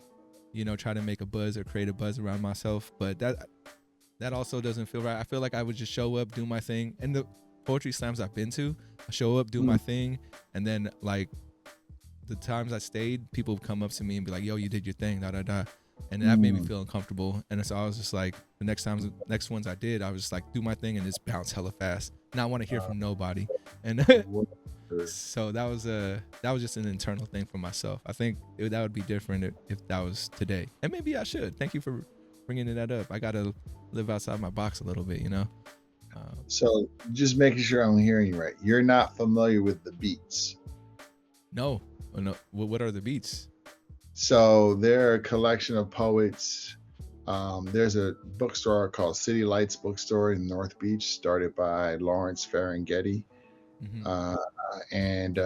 you know, try to make a buzz or create a buzz around myself. But that also doesn't feel right. I feel like I would just show up, do my thing. And the poetry slams I've been to, I show up, do my thing, and then like the times I stayed, people would come up to me and be like, yo, you did your thing, da da da. And that made me feel uncomfortable. And so I was just like, the next ones I did, I was just like, do my thing and just bounce hella fast. And I want to hear from nobody. And so that was just an internal thing for myself. I think that would be different if that was today. And maybe I should. Thank you for bringing that up. I gotta live outside my box a little bit, you know. So just making sure I'm hearing you right. You're not familiar with the beats. No. What are the beats? So they're a collection of poets. There's a bookstore called City Lights Bookstore in North Beach, started by Lawrence Ferlinghetti. And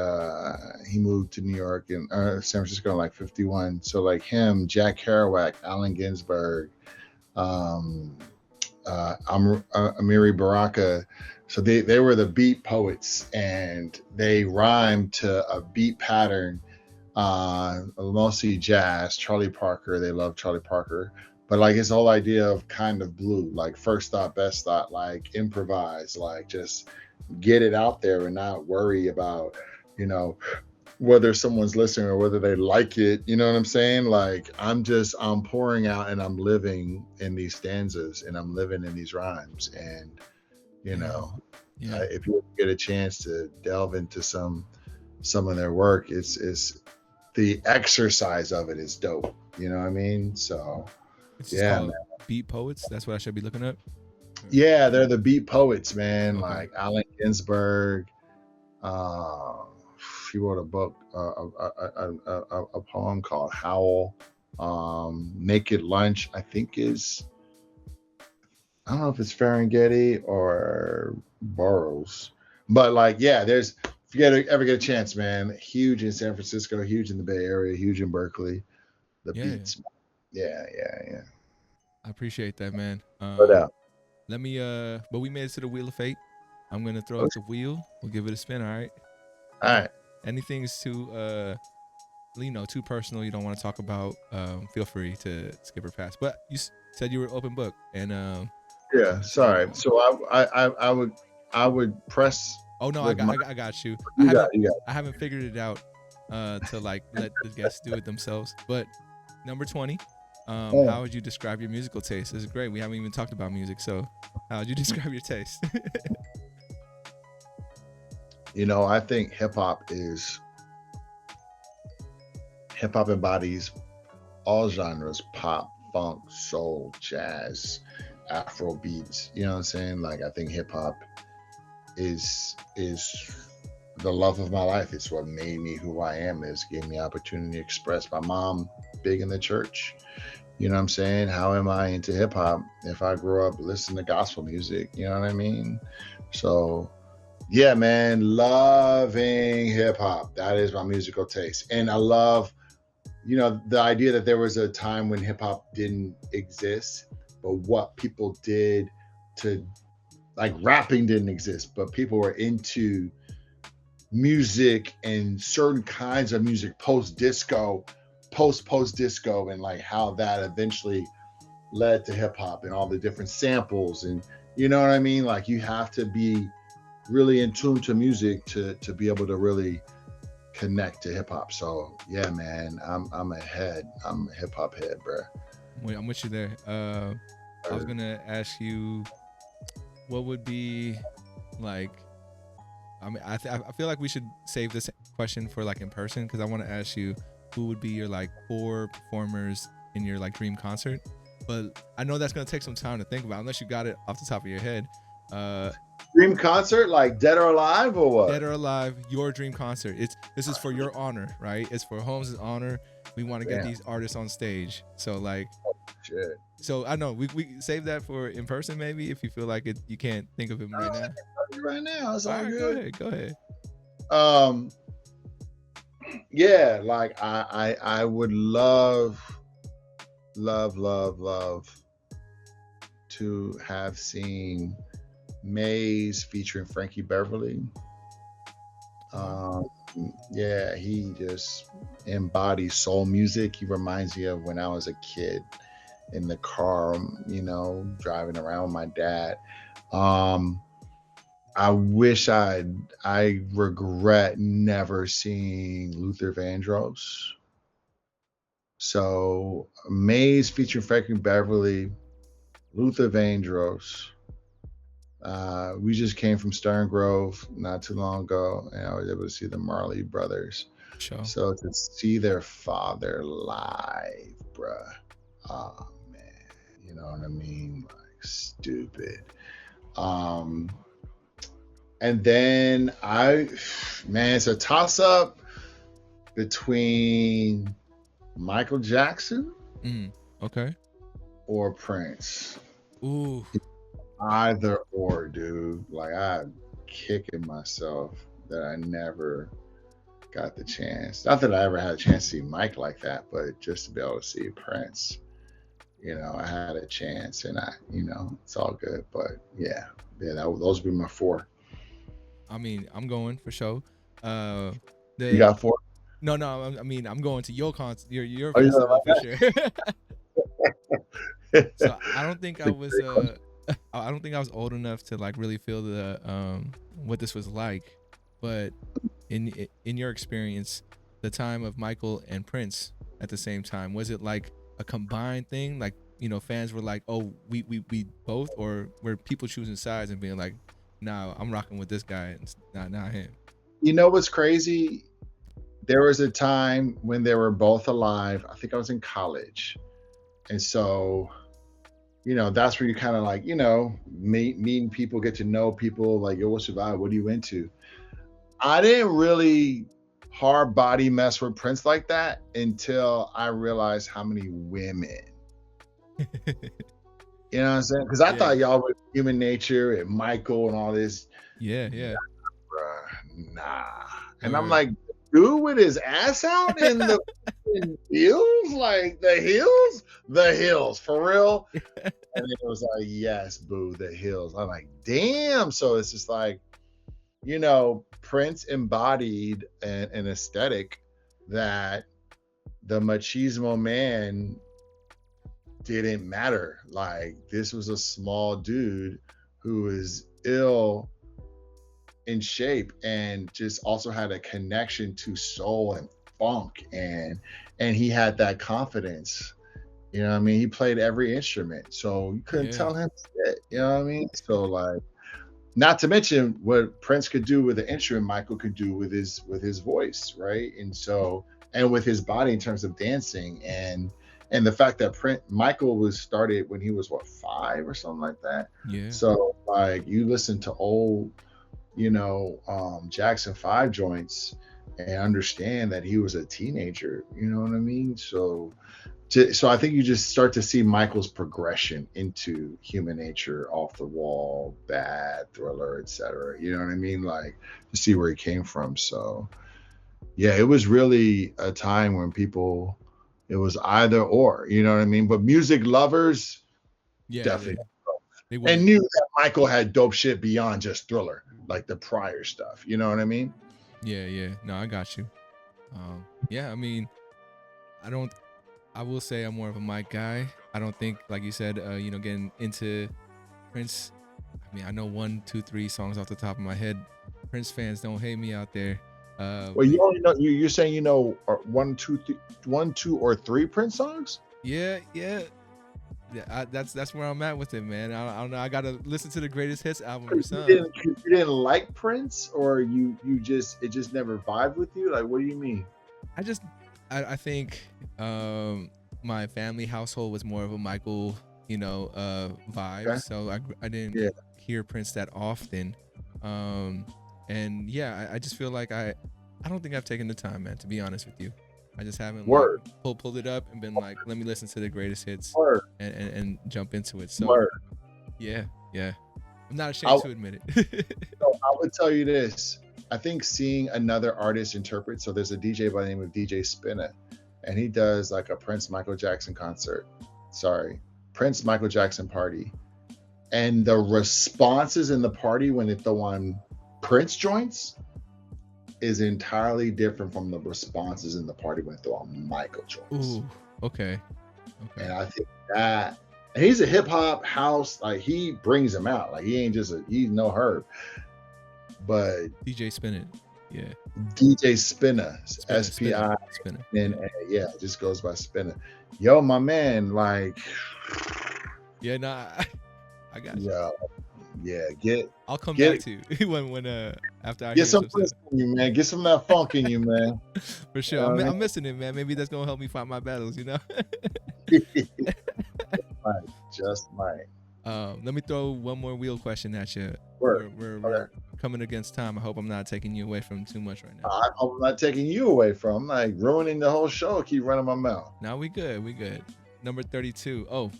he moved to New York and San Francisco in like 51. So like him, Jack Kerouac, Allen Ginsberg, Amiri Baraka. So they were the beat poets, and they rhymed to a beat pattern, mostly jazz. Charlie Parker, they love Charlie Parker. But like his whole idea of kind of blue, like first thought, best thought, like improvise, like just get it out there and not worry about, you know, whether someone's listening or whether they like it. You know what I'm saying? Like I'm pouring out and I'm living in these stanzas and I'm living in these rhymes. And, you know, if you get a chance to delve into some of their work, it's the exercise of it is dope. You know what I mean? So it's called Beat Poets. That's what I should be looking up. Yeah, they're the beat poets, man. Okay. Like Allen Ginsberg. He wrote a book, a poem called Howl. Naked Lunch, I think I don't know if it's Ferlinghetti or Burroughs. But like, yeah, if you ever get a chance, man, huge in San Francisco, huge in the Bay Area, huge in Berkeley. The beats. Yeah. I appreciate that, man. Let me but we made it to the Wheel of Fate. I'm gonna throw out the wheel. We'll give it a spin, all right? All right. Anything's too too personal you don't want to talk about, feel free to skip or pass. But you said you were open book, and yeah, sorry. So I would press. Oh no, I got you. I haven't figured it out to like let the guests do it themselves. But number 20. How would you describe your musical taste? This is great. We haven't even talked about music, so how would you describe your taste? You know, I think hip hop embodies all genres: pop, funk, soul, jazz, Afro beats. You know what I'm saying? Like, I think hip hop is the love of my life. It's what made me who I am. It's gave me opportunity to express. My mom, big in the church. You know what I'm saying? How am I into hip hop if I grew up listening to gospel music? You know what I mean? So, yeah, man, loving hip hop. That is my musical taste. And I love, you know, the idea that there was a time when hip hop didn't exist, but what people did to like rapping didn't exist, but people were into music and certain kinds of music, post disco, post disco, and like how that eventually led to hip hop and all the different samples. And you know what I mean? Like you have to be really in tune to music to be able to really connect to hip hop. So yeah, man, I'm a head. I'm a hip hop head, bro. I'm with you there. I was gonna ask you, what would be like? I mean, I feel like we should save this question for like in person, because I want to ask you who would be your like 4 performers in your like dream concert. But I know that's gonna take some time to think about, unless you got it off the top of your head. Dream concert, like Dead or Alive or what? Dead or alive, your dream concert. This is for your honor, right? It's for Holmes' honor. We want to get these artists on stage. So like, shit. So I know we save that for in person, maybe, if you feel like it, you can't think of him right now. Right now, it's all right, good. Go ahead. Yeah, like I would love to have seen Maze featuring Frankie Beverly. Yeah, he just embodies soul music. He reminds me of when I was a kid in the car, you know, driving around with my dad. I wish I regret never seeing Luther Vandross. So Maze featuring Frankie Beverly, Luther Vandross. We just came from Stern Grove not too long ago, and I was able to see the Marley Brothers. Sure. So to see their father live, bruh. Oh man, you know what I mean? Like stupid. And then it's a toss up between Michael Jackson, okay, or Prince. Ooh, either or, dude. Like I'm kicking myself that I never got the chance. Not that I ever had a chance to see Mike like that, but just to be able to see Prince. You know, I had a chance, and it's all good. But yeah, those would be my 4. I mean, I'm going for sure. You got 4? No, I mean, I'm going to your concert, your festival for sure. So I don't think I was old enough to like really feel the what this was like, but in your experience, the time of Michael and Prince at the same time, was it like a combined thing? Like, you know, fans were like, oh, we both, or were people choosing sides and being like, nah, I'm rocking with this guy and not him? You know what's crazy? There was a time when they were both alive. I think I was in college. And so, you know, that's where you kind of like, you know, meeting people, get to know people, like, yo, what's your vibe? What are you into? I didn't really hard body mess with Prince like that until I realized how many women. You know what I'm saying? Because I thought y'all were Human Nature and Michael and all this. Yeah. Nah. And I'm like, dude with his ass out in the hills? Like the hills, for real? And it was like, yes, boo, the hills. I'm like, damn. So it's just like, you know, Prince embodied an aesthetic that the machismo man didn't matter. Like, this was a small dude who was ill in shape and just also had a connection to soul and funk, and he had that confidence. You know what I mean? He played every instrument, so you couldn't tell him shit. You know what I mean? So like, not to mention what Prince could do with the instrument, Michael could do with his voice, right? And so, and with his body in terms of dancing, and the fact that Michael was started when he was 5 or something like that. Yeah. So like, you listen to old, you know, Jackson 5 joints and understand that he was a teenager. You know what I mean? So I think you just start to see Michael's progression into Human Nature, Off the Wall, Bad, Thriller, etc. You know what I mean? Like, to see where he came from. So yeah, it was really a time when people, it was either or, you know what I mean? But music lovers, definitely. They and wouldn't. knew that Michael had dope shit beyond just Thriller, like the prior stuff. You know what I mean? Yeah, yeah. No, I got you. Yeah, I mean, I don't. I will say I'm more of a Mike guy. I don't think, like you said, getting into Prince. I mean, I know 1, 2, 3 songs off the top of my head. Prince fans, don't hate me out there. Well, you only know you're saying you know one, two, or three Prince songs. Yeah, yeah. Yeah, that's where I'm at with it, man. I don't know. I gotta listen to the greatest hits album or something. You didn't like Prince, or you just it just never vibed with you. Like, what do you mean? I think my family household was more of a Michael, vibe. Okay. So I didn't Yeah. hear Prince that often. And yeah, I just feel like I don't think I've taken the time, man, to be honest with you. I just haven't Word. like pulled it up and been like, let me listen to the greatest hits Word. and jump into it. So Word. yeah. I'm not ashamed to admit it. So I would tell you this. I think seeing another artist interpret. So there's a DJ by the name of DJ Spinna, and he does like a Prince Michael Jackson concert. Sorry, Prince Michael Jackson party. And the responses in the party when they throw on Prince joints is entirely different from the responses in the party when they throw on Michael joints. Ooh, okay. And I think that he's a hip hop house, like he brings them out. Like he ain't just he's no Herb. But DJ Spinna, yeah. DJ Spinna, SPI, and yeah, it just goes by Spinna. Yo, my man, like, yeah, nah, I got you. Yeah, I'll come back to you when after I get some Prince in you, man. Get some of that funk in you, man. For sure, I'm missing it, man. Maybe that's gonna help me fight my battles, Just might. Let me throw one more wheel question at you. We're coming against time. I hope I'm not taking you away from too much right now. I'm not taking you away from. I'm like ruining the whole show. Keep running my mouth. Now we good. Number 32. Oh, all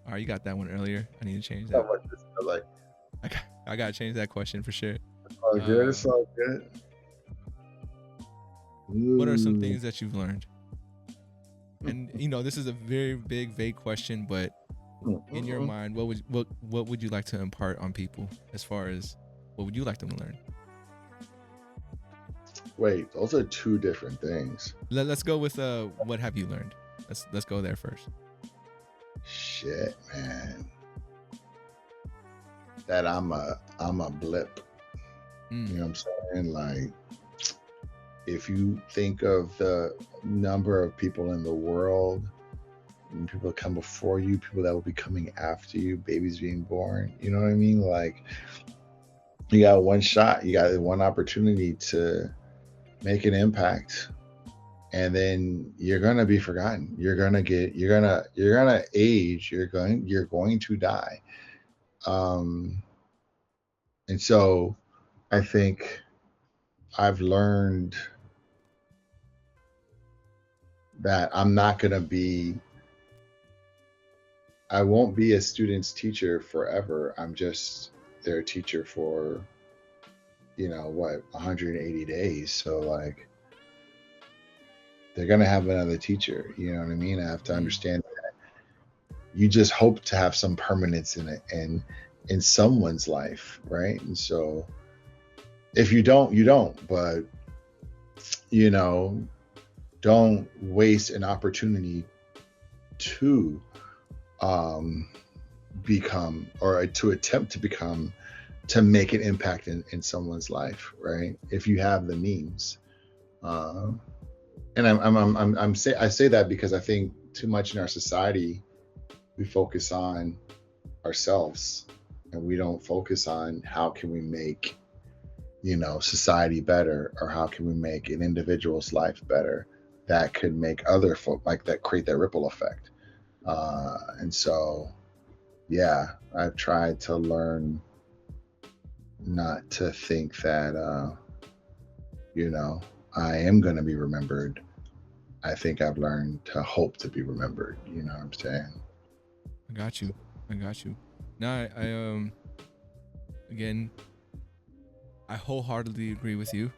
right, you got that one earlier. I need to change that. I gotta change that question for sure. It's all good. It's all good. What are some things that you've learned? And this is a very big, vague question, but in your mind, what would you like to impart on people as far as what would you like them to learn? Wait, those are two different things. Let's go with what have you learned? Let's go there first. Shit, man. That I'm a blip. You know what I'm saying? Like, if you think of the number of people in the world, people that come before you, people that will be coming after you, babies being born, you know what I mean? Like, you got one shot, you got one opportunity to make an impact, and then you're gonna be forgotten. You're gonna age. You're going to die. And so I think I've learned that I won't be a student's teacher forever. I'm just their teacher for, 180 days. So like, they're going to have another teacher, you know what I mean? I have to understand that you just hope to have some permanence in it and in someone's life, right? And so if you don't, you don't, but don't waste an opportunity to become, or to attempt to become, to make an impact in someone's life, right? If you have the means. And I say that because I think too much in our society, we focus on ourselves and we don't focus on how can we make, society better, or how can we make an individual's life better that could make other folk like that, create that ripple effect. And so, yeah, I've tried to learn not to think that, I am going to be remembered. I think I've learned to hope to be remembered. You know what I'm saying? I got you. Now, I again, I wholeheartedly agree with you.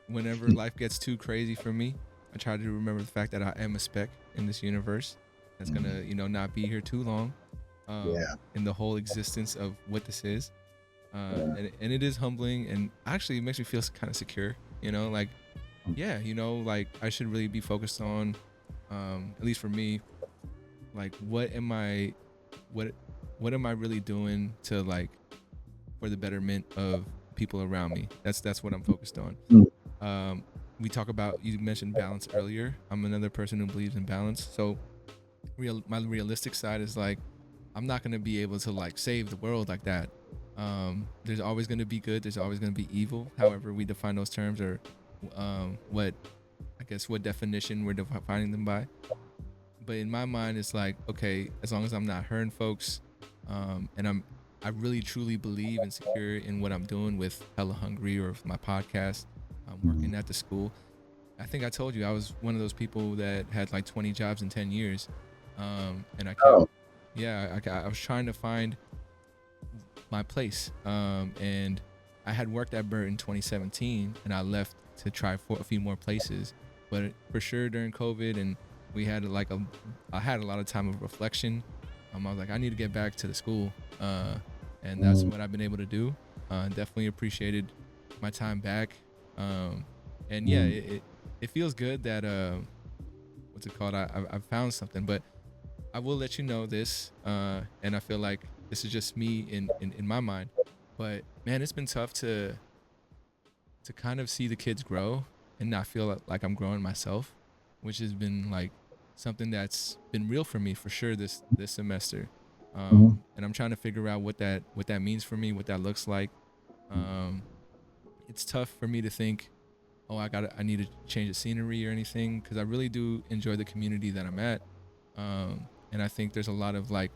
Whenever life gets too crazy for me, I try to remember the fact that I am a speck in this universe that's gonna, not be here too long. Yeah. in the whole existence of what this is. Yeah. And it is humbling, and actually it makes me feel kind of secure, you know, like, yeah, you know, like I should really be focused on, at least for me, like what what am I really doing to like for the betterment of people around me. That's what I'm focused on. Mm. um we talk about, you mentioned balance earlier. I'm another person who believes in balance. So my realistic side is like, I'm not going to be able to like save the world like that. There's always going to be good, there's always going to be evil, however we define those terms, or what, I guess, what definition we're defining them by. But in my mind, it's like, okay, as long as I'm not hurting folks, and I really truly believe and secure in what I'm doing with Hella Hungry or with my podcast. I'm working at the school. I think I told you I was one of those people that had like 20 jobs in 10 years. And I kept, Oh. yeah, I was trying to find my place. And I had worked at Burt in 2017, and I left to try for a few more places. But for sure during COVID, and we had like I had a lot of time of reflection. I was like, I need to get back to the school. And that's what I've been able to do. Definitely appreciated my time back. And yeah, it feels good that, what's it called? I found something, but I will let you know this. And I feel like this is just me in my mind, but man, it's been tough to kind of see the kids grow and not feel like I'm growing myself, which has been like something that's been real for me for sure this semester. And I'm trying to figure out what that means for me, what that looks like. It's tough for me to think, oh, I need to change the scenery or anything, because I really do enjoy the community that I'm at. And I think there's a lot of like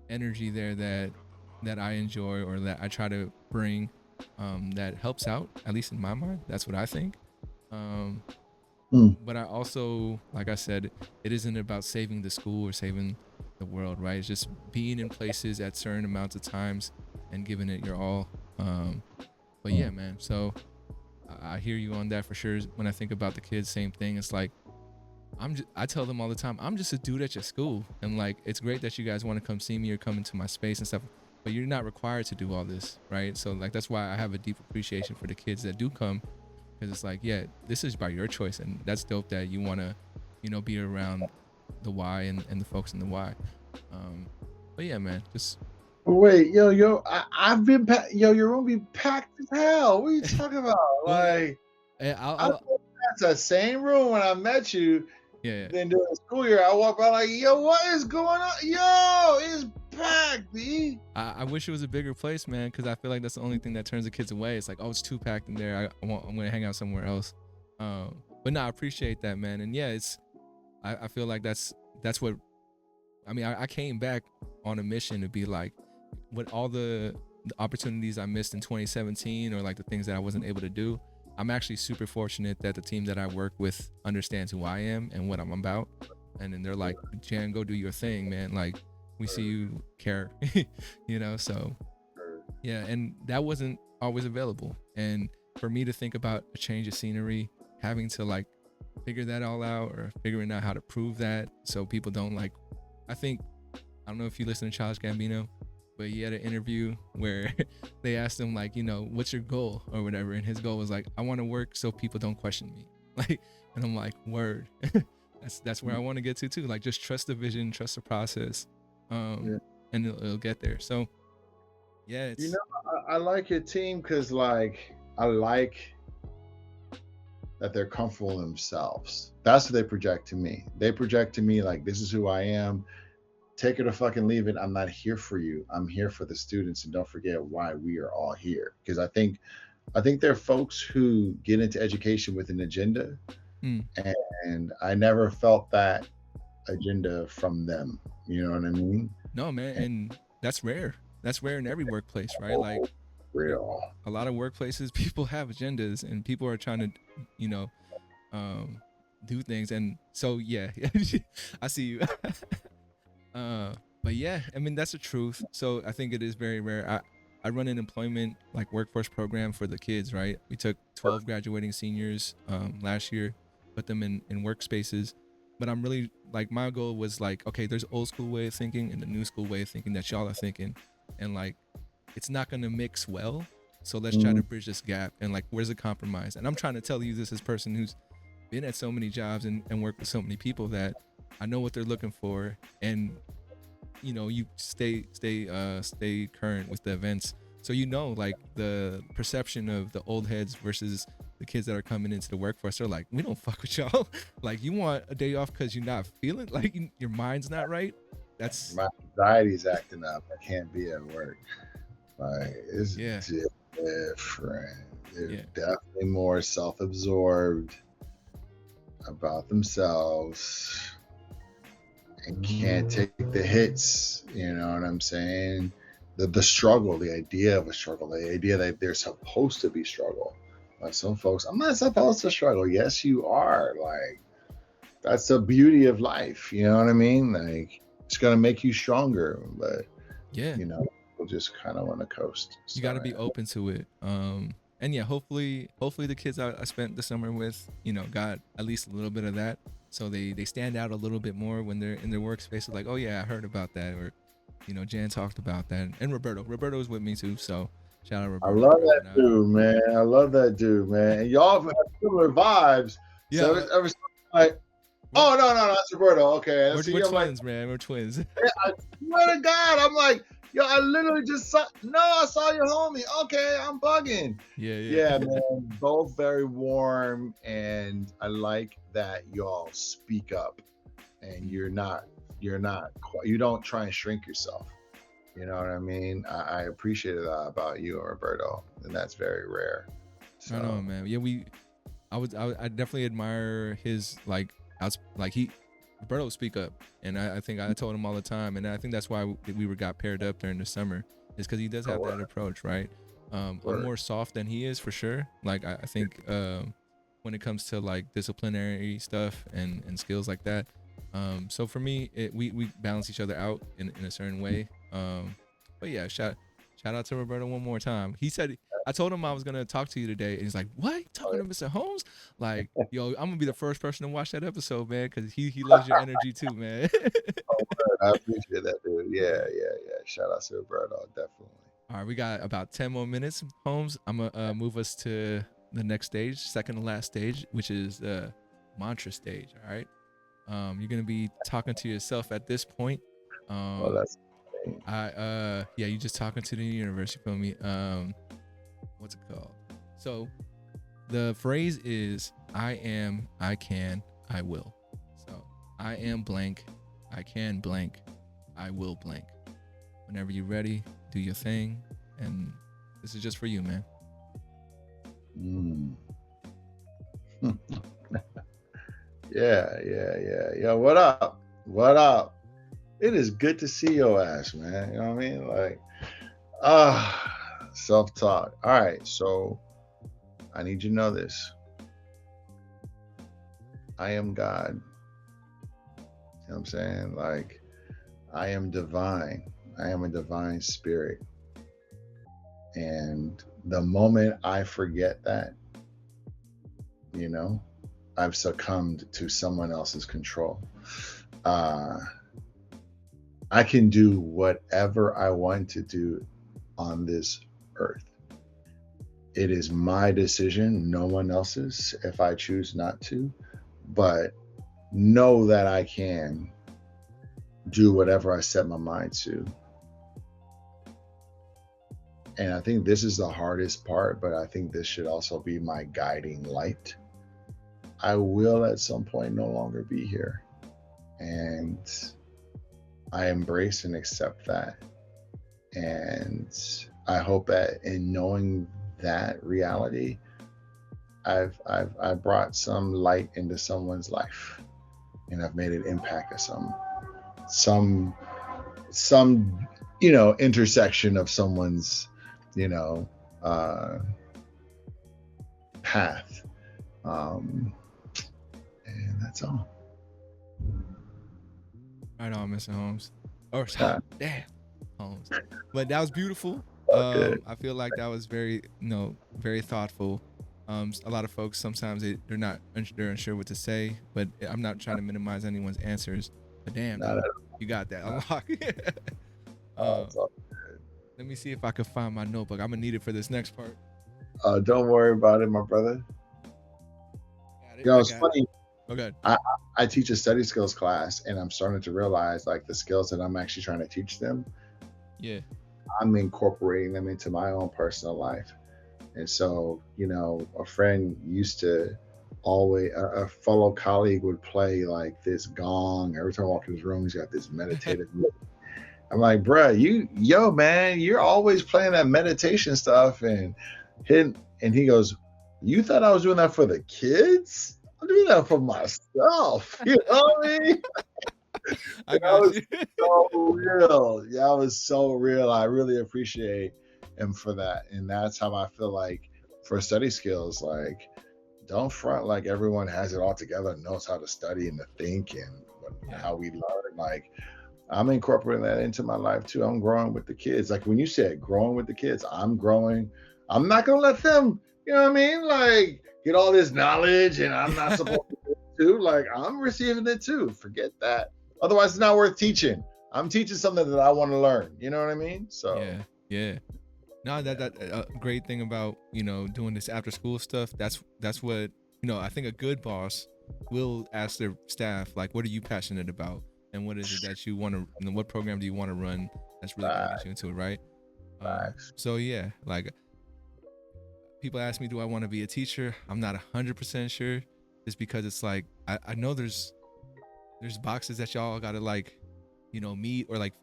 energy there that I enjoy, or that I try to bring, that helps out, at least in my mind. That's what I think. But I also, like I said, it isn't about saving the school or saving the world, right? It's just being in places at certain amounts of times and giving it your all. But yeah, man. So I hear you on that for sure. When I think about the kids, same thing. It's like, I tell them all the time, I'm just a dude at your school, and like, it's great that you guys want to come see me or come into my space and stuff, but you're not required to do all this, right? So like, that's why I have a deep appreciation for the kids that do come, because it's like, yeah, this is by your choice, and that's dope that you want to, you know, be around the why and the folks in the why. But yeah, man, just Wait, I've been your room be packed as hell. What are you talking about? well, Like, I thought that's the same room when I met you. yeah. Then during the school year, I walk by like, yo, what is going on? Yo, it's packed, B. I wish it was a bigger place, man, because I feel like that's the only thing that turns the kids away. It's like, oh, it's too packed in there. I'm gonna hang out somewhere else. But no, I appreciate that, man. And yeah, I feel like that's what, I mean, I came back on a mission to be like, what all the opportunities I missed in 2017, or like the things that I wasn't able to do. I'm actually super fortunate that the team that I work with understands who I am and what I'm about. And then they're like, Jan, go do your thing, man. Like, we see you care, you know? So yeah. And that wasn't always available. And for me to think about a change of scenery, having to like figure that all out, or figuring out how to prove that so people don't like, I don't know if you listen to Childish Gambino, but he had an interview where they asked him like, you know, what's your goal or whatever, and his goal was like, I want to work so people don't question me. Like, and I'm like, word. that's where I want to get to too. Like, just trust the vision, trust the process, and it'll get there. So yeah, it's, you know, I like your team because like, I like that they're comfortable in themselves. That's what they project to me. They project to me like, this is who I am. Take it or fucking leave it. I'm not here for you. I'm here for the students, and don't forget why we are all here. Because I think there are folks who get into education with an agenda, and I never felt that agenda from them. You know what I mean? No, man, and that's rare. That's rare in every workplace, right? Like, real. A lot of workplaces, people have agendas, and people are trying to, you know, do things. And so yeah, I see you. But yeah, I mean, that's the truth. So I think it is very rare. I run an employment like workforce program for the kids, right? We took 12 graduating seniors last year, put them in workspaces, but I'm really like, my goal was like, okay, there's old school way of thinking and the new school way of thinking that y'all are thinking, and like it's not gonna mix well. So let's try to Mm, bridge this gap, and like where's the compromise? And I'm trying to tell you this as a person who's been at so many jobs and worked with so many people, that I know what they're looking for. And you stay current with the events, so like the perception of the old heads versus the kids that are coming into the workforce. They're like, we don't fuck with y'all. Like, you want a day off because you're not feeling like your mind's not right. That's my anxiety's acting up. I can't be at work. Like, it's yeah, different. They're yeah. definitely more self-absorbed about themselves and can't take the hits. You know what I'm saying? The struggle, the idea of a struggle, the idea that they're supposed to be struggle. Like some folks, I'm not supposed to struggle. Yes, you are. Like, that's the beauty of life. You know what I mean? Like, it's gonna make you stronger, but Yeah, we'll just kind of want to coast. you So got to be open to it. And yeah, hopefully the kids I spent the summer with, got at least a little bit of that, so they stand out a little bit more when they're in their workspace. Like, oh yeah, I heard about that, or Jan talked about that. And Roberto was with me too, so shout out I Roberto love for that helping out. dude, man. I love that dude, man. And y'all have similar vibes. Yeah, So every like, oh no, that's Roberto. Okay, we're, so we're I'm like, twins, man. We're twins. yeah, I swear to God, I'm like, yo, I literally just saw. No, I saw your homie. Okay, I'm bugging. Yeah. Yeah, man. Both very warm, and I like that y'all speak up, and you don't try and shrink yourself. You know what I mean? I appreciated that about you, Roberto, and that's very rare. I know, So man. Yeah, I definitely admire his Roberto would speak up, and I think I told him all the time, and I think that's why we got paired up during the summer, is because he does have that approach, right? I'm more soft than he is for sure. Like I think when it comes to like disciplinary stuff and skills like that. So for me, we balance each other out in a certain way. But yeah, shout out to Roberto one more time. He said, I told him I was gonna talk to you today, and he's like, "What? You talking to Mr. Holmes?" Like, yo, I'm gonna be the first person to watch that episode, man, because he loves your energy too, man. I appreciate that, dude. Yeah. Shout out to Roberto, definitely. All right, we got about 10 more minutes, Holmes. I'm gonna move us to the next stage, second to last stage, which is mantra stage. All right. You're gonna be talking to yourself at this point. Well, that's You just talking to the universe. You feel me? What's it called? So the phrase is, I am, I can, I will. So I am blank, I can blank, I will blank. Whenever you're ready, do your thing, and this is just for you, man. Yeah. What up? What up? It is good to see your ass, man. You know what I mean? Like, self-talk. All right, so I need you to know this. I am God. You know what I'm saying? Like, I am divine. I am a divine spirit. And the moment I forget that, I've succumbed to someone else's control. I can do whatever I want to do on this earth. It is my decision, no one else's, if I choose not to. But know that I can do whatever I set my mind to. And I think this is the hardest part, but I think this should also be my guiding light. I will at some point no longer be here. And I embrace and accept that. And I hope that in knowing that reality, I've brought some light into someone's life, and I've made an impact at some intersection of someone's path, and that's all. Right on, Mr. Holmes. Or damn, Holmes. But that was beautiful. Okay. I feel like that was very, very thoughtful. A lot of folks sometimes they're unsure what to say, but I'm not trying to minimize anyone's answers. But damn, Not dude, at you got that unlocked. all. um, let me see if I can find my notebook. I'm gonna need it for this next part. Don't worry about it, my brother. Got it. You know, I it's got it. funny. Oh, good. I teach a study skills class, and I'm starting to realize like the skills that I'm actually trying to teach them, Yeah. I'm incorporating them into my own personal life. And so, you know, a friend used to always, a fellow colleague would play like this gong. Every time I walk in his room, he's got this meditative music. I'm like, bruh, yo, man, you're always playing that meditation stuff. And he goes, you thought I was doing that for the kids? I'm doing that for myself. You know what I mean? I That got was you. so real. Yeah, that was so real. I really appreciate him for that. And that's how I feel like for study skills, like don't front like everyone has it all together and knows how to study and to think and how we learn. Like I'm incorporating that into my life too. I'm growing with the kids. Like when you said growing with the kids, I'm growing. I'm not gonna let them, you know what I mean? Like get all this knowledge and I'm not supposed to do it too. Like I'm receiving it too. Forget that. Otherwise it's not worth teaching. I'm teaching something that I want to learn. You know what I mean? So Yeah. No, that great thing about doing this after school stuff. That's what I think a good boss will ask their staff like, what are you passionate about, and what is it that you want to, what program do you want to run that's really going to get you into it, right? So yeah, like people ask me, do I want to be a teacher? I'm not 100% sure, just because it's like I know there's boxes that y'all gotta like meet, or like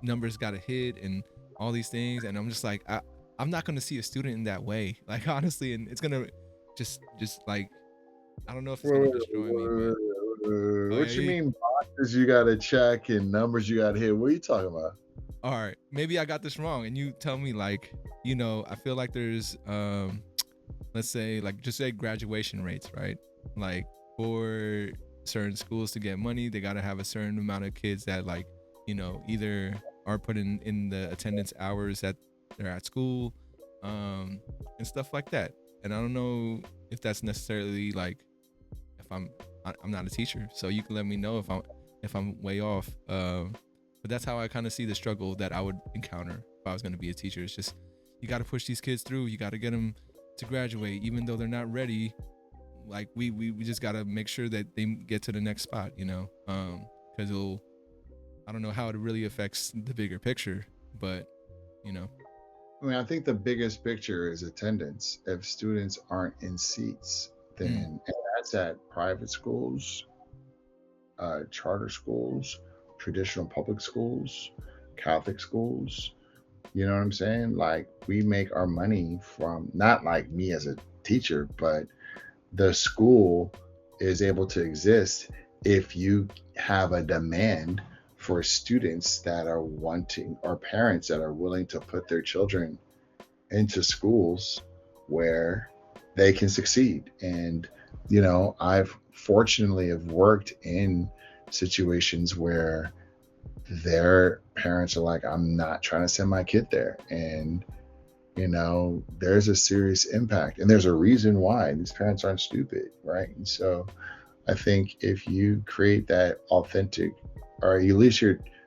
numbers gotta hit and all these things, and I'm just like I'm not gonna see a student in that way, like honestly, and it's gonna just like I don't know if it's gonna destroy me, but what you mean boxes you gotta check and numbers you gotta hit? What are you talking about? All right, maybe I got this wrong, and you tell me. Like I feel like there's let's say, like, just say graduation rates, right? Like for certain schools to get money, they got to have a certain amount of kids that like either are put in the attendance hours that they're at school, and stuff like that. And I don't know if that's necessarily like, if I'm not a teacher, so you can let me know if I'm way off. But that's how I kind of see the struggle that I would encounter if I was going to be a teacher. It's just, you got to push these kids through. You got to get them to graduate, even though they're not ready. Like we just got to make sure that they get to the next spot, because I don't know how it really affects the bigger picture, but I mean, I think the biggest picture is attendance. If students aren't in seats, then and that's at private schools, charter schools, traditional public schools, Catholic schools. You know what I'm saying? Like we make our money from, not like me as a teacher, but the school is able to exist if you have a demand for students that are wanting, or parents that are willing to put their children into schools where they can succeed. And I've fortunately have worked in situations where their parents are like, I'm not trying to send my kid there, and there's a serious impact, and there's a reason why. These parents aren't stupid, right? And so I think if you create that authentic, or at least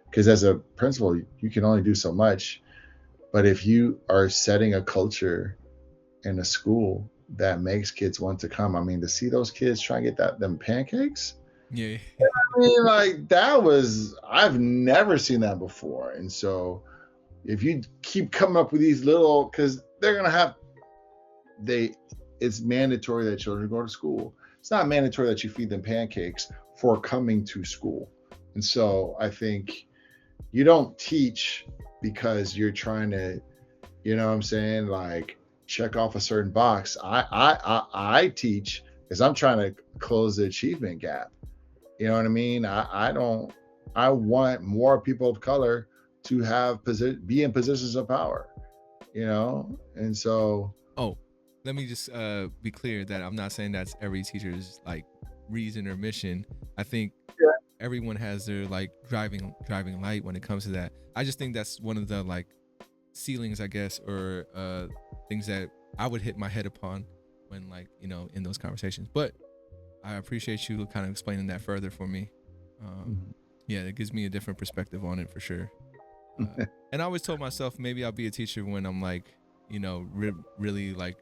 because as a principal you can only do so much, but if you are setting a culture in a school that makes kids want to come, I mean, to see those kids try and get them pancakes, yeah. I mean, like I've never seen that before. And so if you keep coming up with these little, because they're gonna have, it's mandatory that children go to school. It's not mandatory that you feed them pancakes for coming to school. And so I think you don't teach because you're trying to, you know what I'm saying, like check off a certain box. I teach because I'm trying to close the achievement gap. You know what I mean? I want more people of color to be in positions of power, and so. Oh, let me just be clear that I'm not saying that's every teacher's like reason or mission. I think everyone has their like driving light when it comes to that. I just think that's one of the like ceilings, I guess, or things that I would hit my head upon when like, you know, in those conversations. But I appreciate you kind of explaining that further for me. Yeah, it gives me a different perspective on it for sure. And I always told myself maybe I'll be a teacher when I'm like, you know, really like,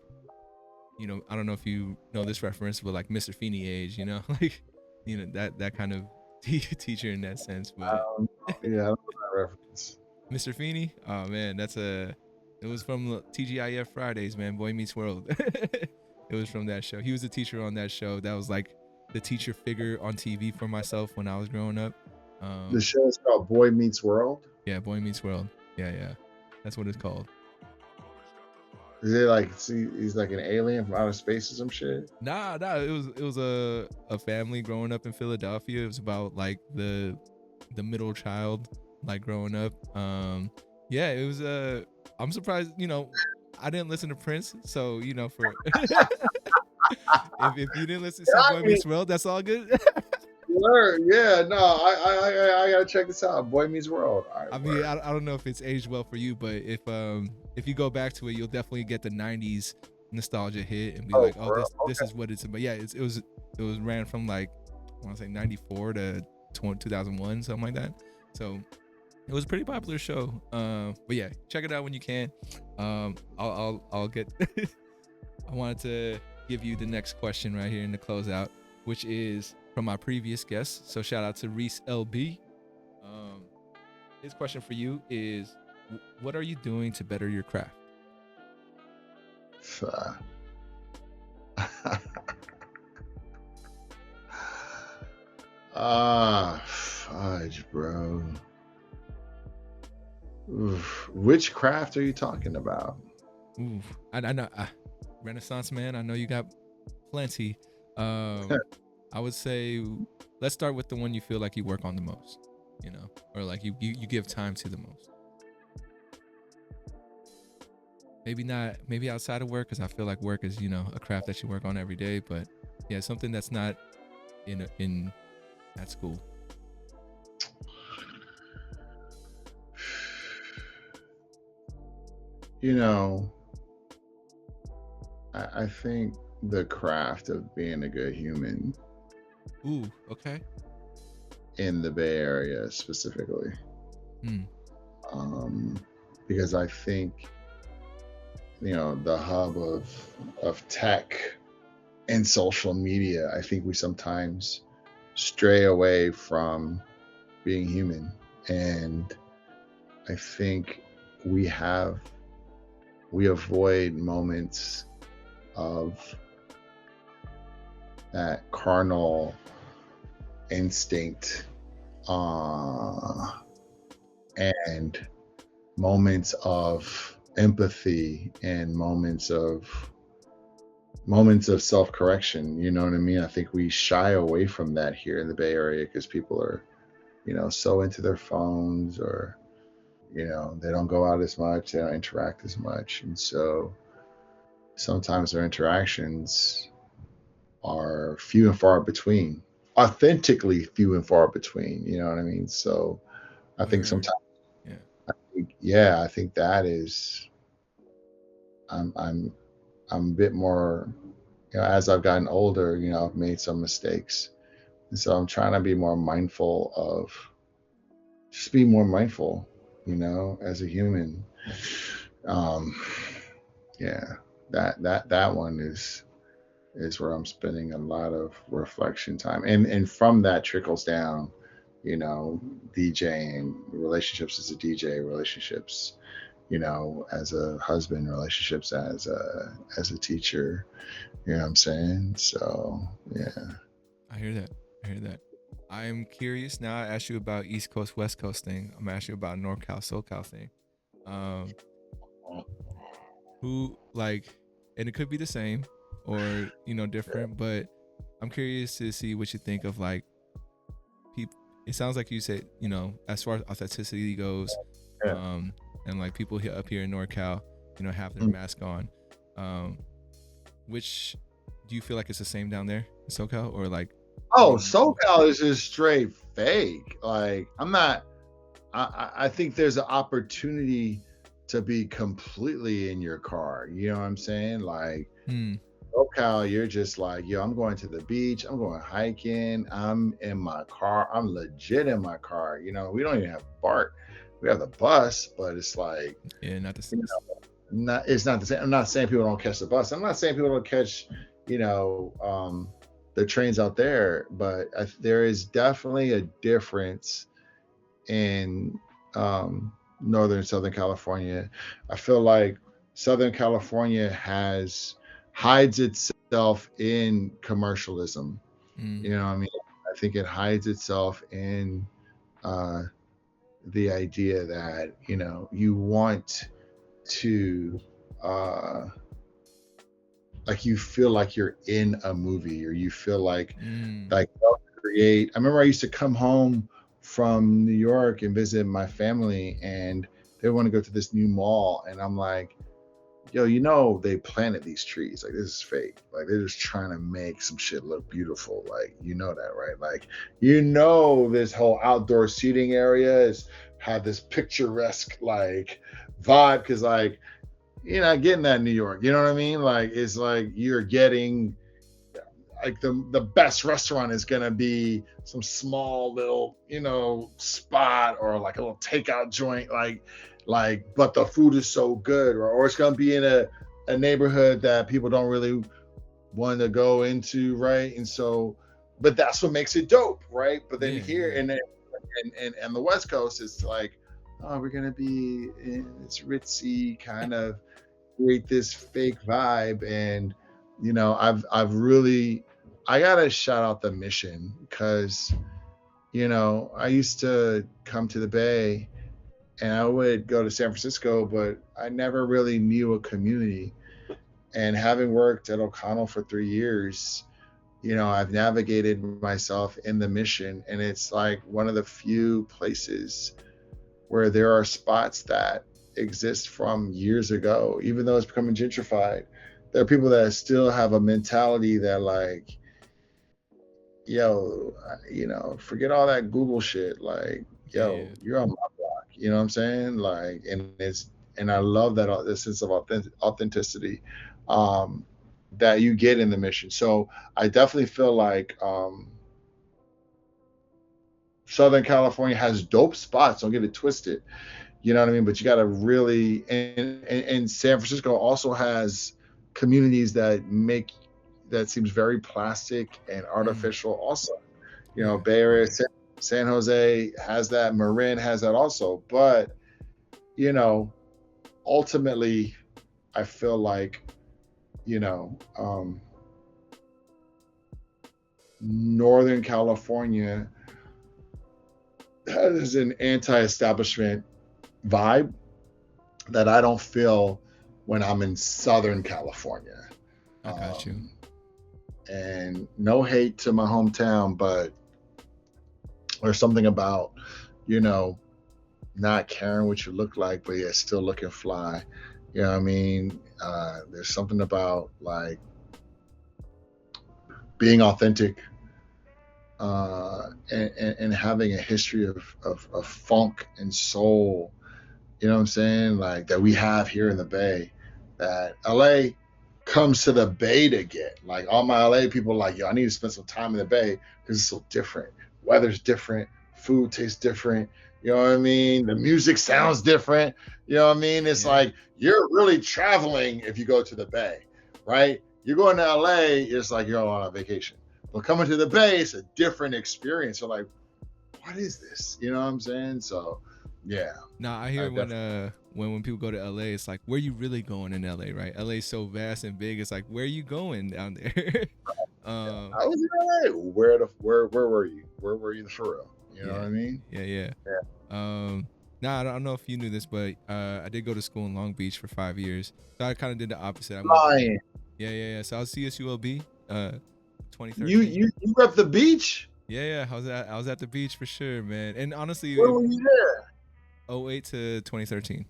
you know, I don't know if you know this reference, but like Mr. Feeney age, you know, like, you know, that kind of teacher in that sense. But Yeah, I don't know that reference. Mr. Feeney, oh man, it was from the TGIF Fridays, man, Boy Meets World. It was from that show. He was a teacher on that show. That was like the teacher figure on TV for myself when I was growing up. The show is called Boy Meets World. Yeah, Boy Meets World. Yeah, that's what it's called. Is it like he's like an alien from outer space or some shit? Nah. It was a family growing up in Philadelphia. It was about like the middle child like growing up. Yeah, it was I'm surprised, you know, I didn't listen to Prince, so you know, for if you didn't listen to Boy Meets World, that's all good. Yeah, no, I gotta check this out. Boy Meets World. Right, I mean, I don't know if it's aged well for you, but if you go back to it, you'll definitely get the '90s nostalgia hit and be like, oh, this is what it's about. Yeah, it was ran from like I want to say '94 to 2001, something like that. So it was a pretty popular show. But yeah, check it out when you can. I'll get. I wanted to give you the next question right here in the closeout, which is from my previous guest. So shout out to Reese LB. His question for you is, what are you doing to better your craft? Fudge, bro. Oof. Which craft are you talking about? Ooh, I know, Renaissance man. I know you got plenty. I would say let's start with the one you feel like you work on the most, you know, or like you give time to the most. Maybe outside of work, because I feel like work is, you know, a craft that you work on every day. But yeah, something that's not in at school. You know, I think the craft of being a good human. Ooh, okay. In the Bay Area specifically. Because I think, you know, the hub of tech and social media, I think we sometimes stray away from being human. And I think we avoid moments of that carnal instinct and moments of empathy and moments of self-correction. You know what I mean? I think we shy away from that here in the Bay Area because people are, you know, so into their phones, or, you know, they don't go out as much, they don't interact as much, and so sometimes their interactions are few and far between, authentically few and far between. You know what I mean? So I think sometimes, I think that is, I'm a bit more, you know, as I've gotten older, you know, I've made some mistakes, and so I'm trying to be more mindful of, just be more mindful, you know, as a human. That one is where I'm spending a lot of reflection time, and from that trickles down, you know, DJing, relationships as a DJ, relationships, you know, as a husband, relationships as a teacher. You know what I'm saying? So yeah. I hear that. I am curious now. I asked you about East Coast, West Coast thing. I'm gonna ask you about NorCal, SoCal thing. Who, like, and it could be the same or, you know, different, but I'm curious to see what you think of, like, people. It sounds like you said, you know, as far as authenticity goes, and like people here up here in NorCal, you know, have their mask on. Which do you feel like it's the same down there in SoCal, or like? Oh, SoCal is just straight fake. Like, I think there's an opportunity to be completely in your car. You know what I'm saying? Like, SoCal, you're just like, yo, I'm going to the beach. I'm going hiking. I'm in my car. I'm legit in my car. You know, we don't even have BART. We have the bus, but it's like, Yeah, not the you same. not it's not the same. I'm not saying people don't catch the bus. I'm not saying people don't catch, you know, the trains out there, but there is definitely a difference in Northern and Southern California. I feel like Southern California hides itself in commercialism. You Mm. know what I mean? I think it hides itself in uh, the idea that, you know, you want to uh, like you feel like you're in a movie, or you feel Mm. like create. I remember I used to come home from New York and visit my family, and they want to go to this new mall, and I'm like, yo, you know, they planted these trees. Like, this is fake. Like, they're just trying to make some shit look beautiful. Like, you know that, right? Like, you know, this whole outdoor seating area is had this picturesque like vibe, because like you're not getting that in New York. You know what I mean? Like, it's like you're getting like the best restaurant is gonna be some small little, you know, spot, or like a little takeout joint, but the food is so good, or it's gonna be in a neighborhood that people don't really want to go into, right? And so, but that's what makes it dope, right? But then Yeah, here yeah. and the West Coast, it's like, oh, we're gonna be in this ritzy kind of create this fake vibe. And you know, I've really, I gotta shout out the Mission, because you know, I used to come to the Bay and I would go to San Francisco, but I never really knew a community. And having worked at O'Connell for 3 years, you know, I've navigated myself in the Mission, and it's like one of the few places where there are spots that exist from years ago, even though it's becoming gentrified. There are people that still have a mentality that like, yo, you know, forget all that Google shit. Like, Yeah, yo, yeah. you're on my block. You know what I'm saying? Like, and I love that the sense of authenticity um, that you get in the Mission. So I definitely feel like Southern California has dope spots. Don't get it twisted. You know what I mean? But you got to really, and San Francisco also has communities that seems very plastic and Mm. artificial also. You know, Yeah, Bay Area, yeah. San Jose has that, Marin has that also. But, you know, ultimately, I feel like, you know, Northern California has an anti-establishment vibe that I don't feel when I'm in Southern California. I got you. Um, and no hate to my hometown, but there's something about, you know, not caring what you look like, but yet still looking fly. You know what I mean? There's something about like being authentic, and having a history of funk and soul. You know what I'm saying? Like that we have here in the Bay, that LA comes to the Bay to get. Like all my LA people are like, yo, I need to spend some time in the Bay because it's so different. Weather's different, food tastes different. You know what I mean? The music sounds different. You know what I mean? It's Yeah. like you're really traveling if you go to the Bay, right? You're going to LA, it's like you're on a vacation. But coming to the Bay, it's a different experience. You're like, what is this? You know what I'm saying? So, yeah, Now I I hear when definitely. when people go to LA, it's like, where you really going in LA, right? LA is so vast and big. It's like, where you going down there? um, I was in LA. Where were you? Where were you for real? You know what yeah, I mean? yeah, yeah. Yeah. Now I don't know if you knew this, but I did go to school in Long Beach for 5 years. So I kind of did the opposite. I went to Lying. So I was CSULB, You 2013. you you rep the beach? Yeah, yeah. I was at the beach for sure, man. And honestly, Where were you there? 08 to 2013.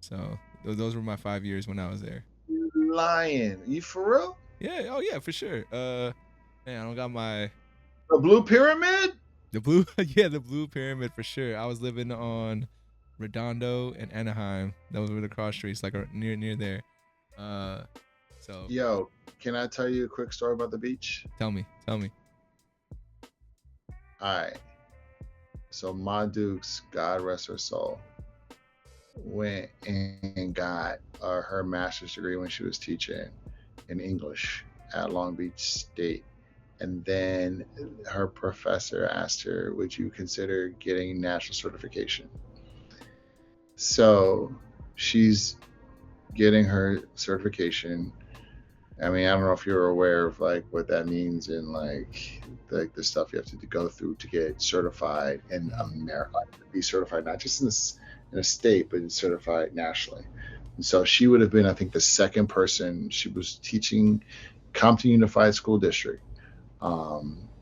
So those were my 5 years when I was there. You lying. You for real? Yeah. Oh yeah, for sure. Man, I don't got my The Blue Pyramid? the blue. Yeah, the blue pyramid for sure. I was living on Redondo and Anaheim. Those were the cross streets, like near there. Uh, So Yo, can I tell you a quick story about the beach? tell me. All right. So Ma Dukes, God rest her soul, went and got her master's degree when she was teaching in English at Long Beach State. And then her professor asked her, would you consider getting national certification? So she's getting her certification. I mean, I don't know if you're aware of like what that means in like the stuff you have to go through to get certified in America, be certified not just in a state, but certified nationally. And so she would have been, I think, the second person. She was teaching Compton Unified School District.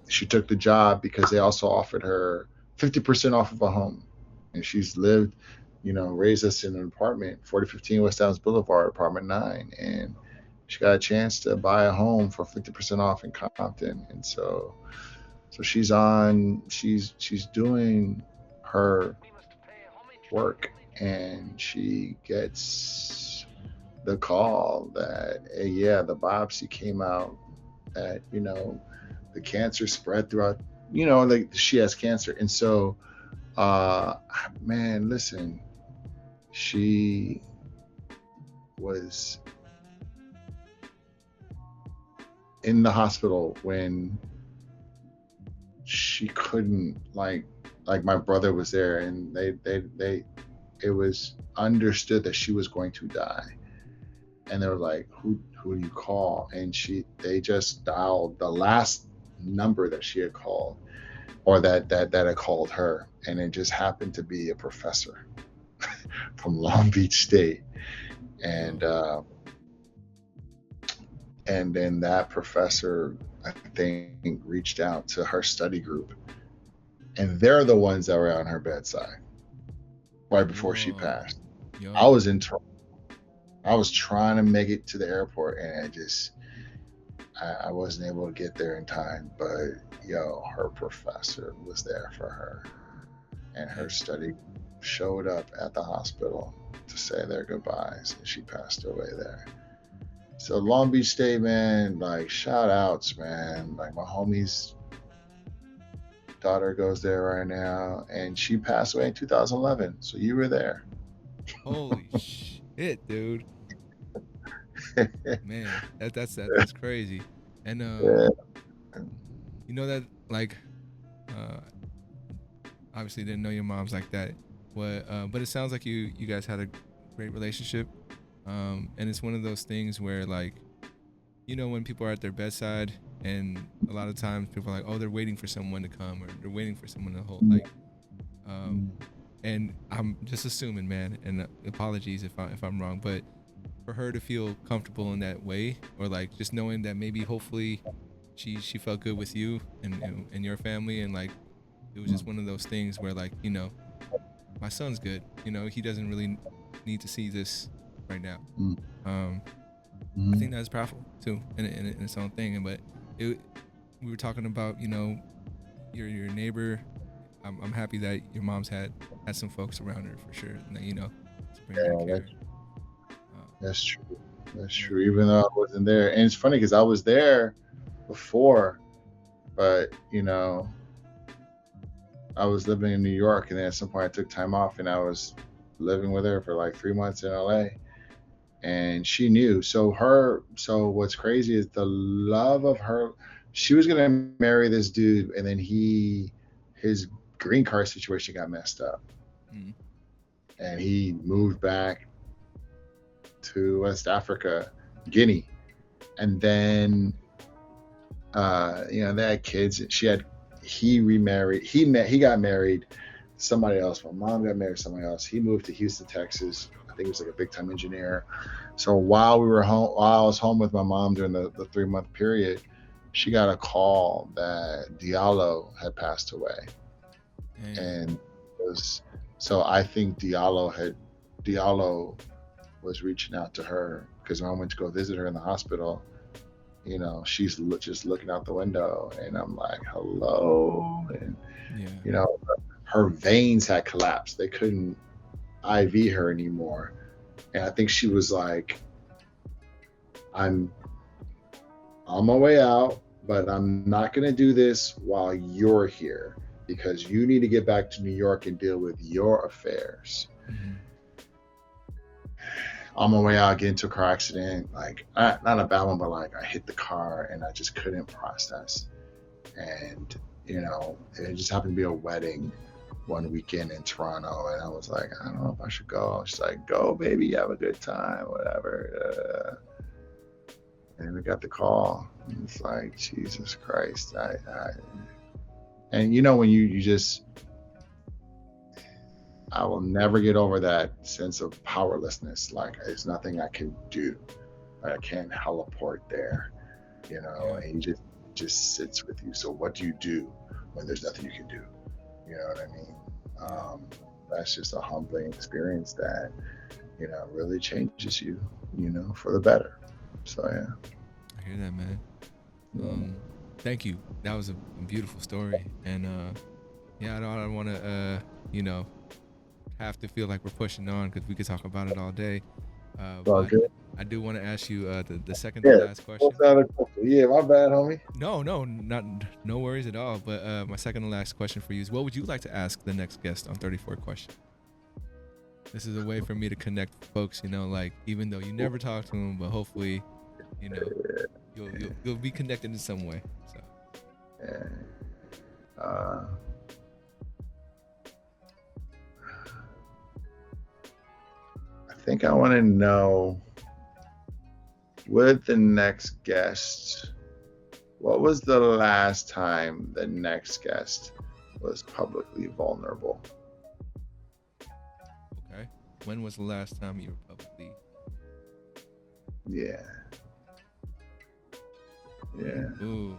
She took the job because they also offered her 50% off of a home, and she's lived, raised us in an apartment, 4015 West Adams Boulevard, apartment 9, and she got a chance to buy a home for 50% off in Compton. And so she's doing her work, and she gets the call that, hey, yeah, the biopsy came out that, the cancer spread throughout, like she has cancer. And so, man, listen, she was in the hospital when she couldn't, like my brother was there, and it was understood that she was going to die, and they were like, who do you call? And they just dialed the last number that she had called, or that had called her, and it just happened to be a professor from Long Beach State. And then that professor, I think, reached out to her study group, and they're the ones that were on her bedside right before she passed. I was in Toronto. I was trying to make it to the airport, and I wasn't able to get there in time. But her professor was there for her, and her study showed up at the hospital to say their goodbyes, and she passed away there. So Long Beach State, man, like shout outs, man. Like my homie's daughter goes there right now, and she passed away in 2011. So you were there. Holy shit, dude. Man, that's crazy. And you know that, like, obviously didn't know your mom's like that. But it sounds like you guys had a great relationship. And it's one of those things where, like, when people are at their bedside, and a lot of times people are like, oh, they're waiting for someone to come, or they're waiting for someone to hold, like, and I'm just assuming, man, and apologies if I'm wrong, but for her to feel comfortable in that way, or like just knowing that maybe hopefully she felt good with you and your family, and like it was just one of those things where, like, my son's good, he doesn't really need to see this right now. I think that's powerful too in its own thing. But we were talking about, your neighbor. I'm happy that your mom's had some folks around her for sure, and that, to bring her care. That's true. That's true. Even though I wasn't there, and it's funny because I was there before, but I was living in New York, and then at some point I took time off, and I was living with her for like 3 months in LA, and she knew. So what's crazy is the love of her. She was gonna marry this dude, and then his green card situation got messed up, and he moved back to West Africa, Guinea, and then they had kids. He remarried. He got married to somebody else. My mom got married to somebody else. He moved to Houston, Texas. I think he was like a big time engineer. So while I was home with my mom during the 3-month period, she got a call that Diallo had passed away, and so I think Diallo was reaching out to her because when I went to go visit her in the hospital, she's just looking out the window, and I'm like, hello. And, her veins had collapsed. They couldn't IV her anymore. And I think she was like, I'm on my way out, but I'm not going to do this while you're here because you need to get back to New York and deal with your affairs. Mm-hmm. On my way out, I get into a car accident, like not a bad one, but like I hit the car and I just couldn't process. And, you know, it just happened to be a wedding one weekend in Toronto. And I was like, I don't know if I should go. She's like, go, baby, have a good time, whatever. And we got the call. And it's like, Jesus Christ. And you know, when you just, I will never get over that sense of powerlessness. Like, there's nothing I can do. I can't heliport there, you know, Yeah. and he just sits with you. So what do you do when there's nothing you can do? You know what I mean? That's just a humbling experience that, you know, really changes you, you know, for the better. So, yeah. I hear that, man. Thank you. That was a beautiful story. And yeah, I don't want to, you know, have to feel like we're pushing on because we could talk about it all day. But Good. I do want to ask you the second to last question. Yeah, my bad, homie. No worries at all. But my second to last question for you is, what would you like to ask the next guest on 34 Questions? This is a way for me to connect folks, you know, like even though you never talk to them, but hopefully, you know, you'll be connected in some way. So. Yeah. I think I want to know, with the next guest, what was the last time the next guest was publicly vulnerable? Okay. When was the last time you were publicly? Yeah. Ooh.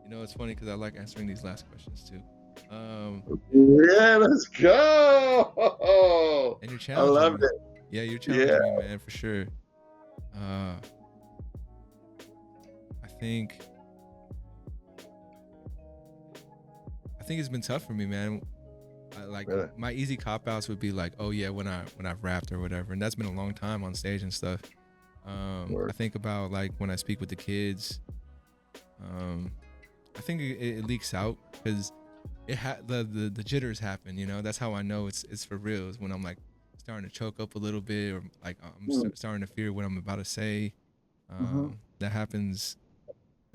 You know, it's funny because I like answering these last questions too. Yeah, let's go. And you're challenging I love me. it. Yeah, you're challenging me, man, for sure. I think it's been tough for me, man. Really? My easy cop outs would be like, oh yeah, when I've rapped or whatever, and that's been a long time on stage and stuff. I think about like when I speak with the kids. I think it leaks out because the jitters happen. You know, that's how I know it's for real. Is when I'm like starting to choke up a little bit, or like I'm starting to fear what I'm about to say. That happens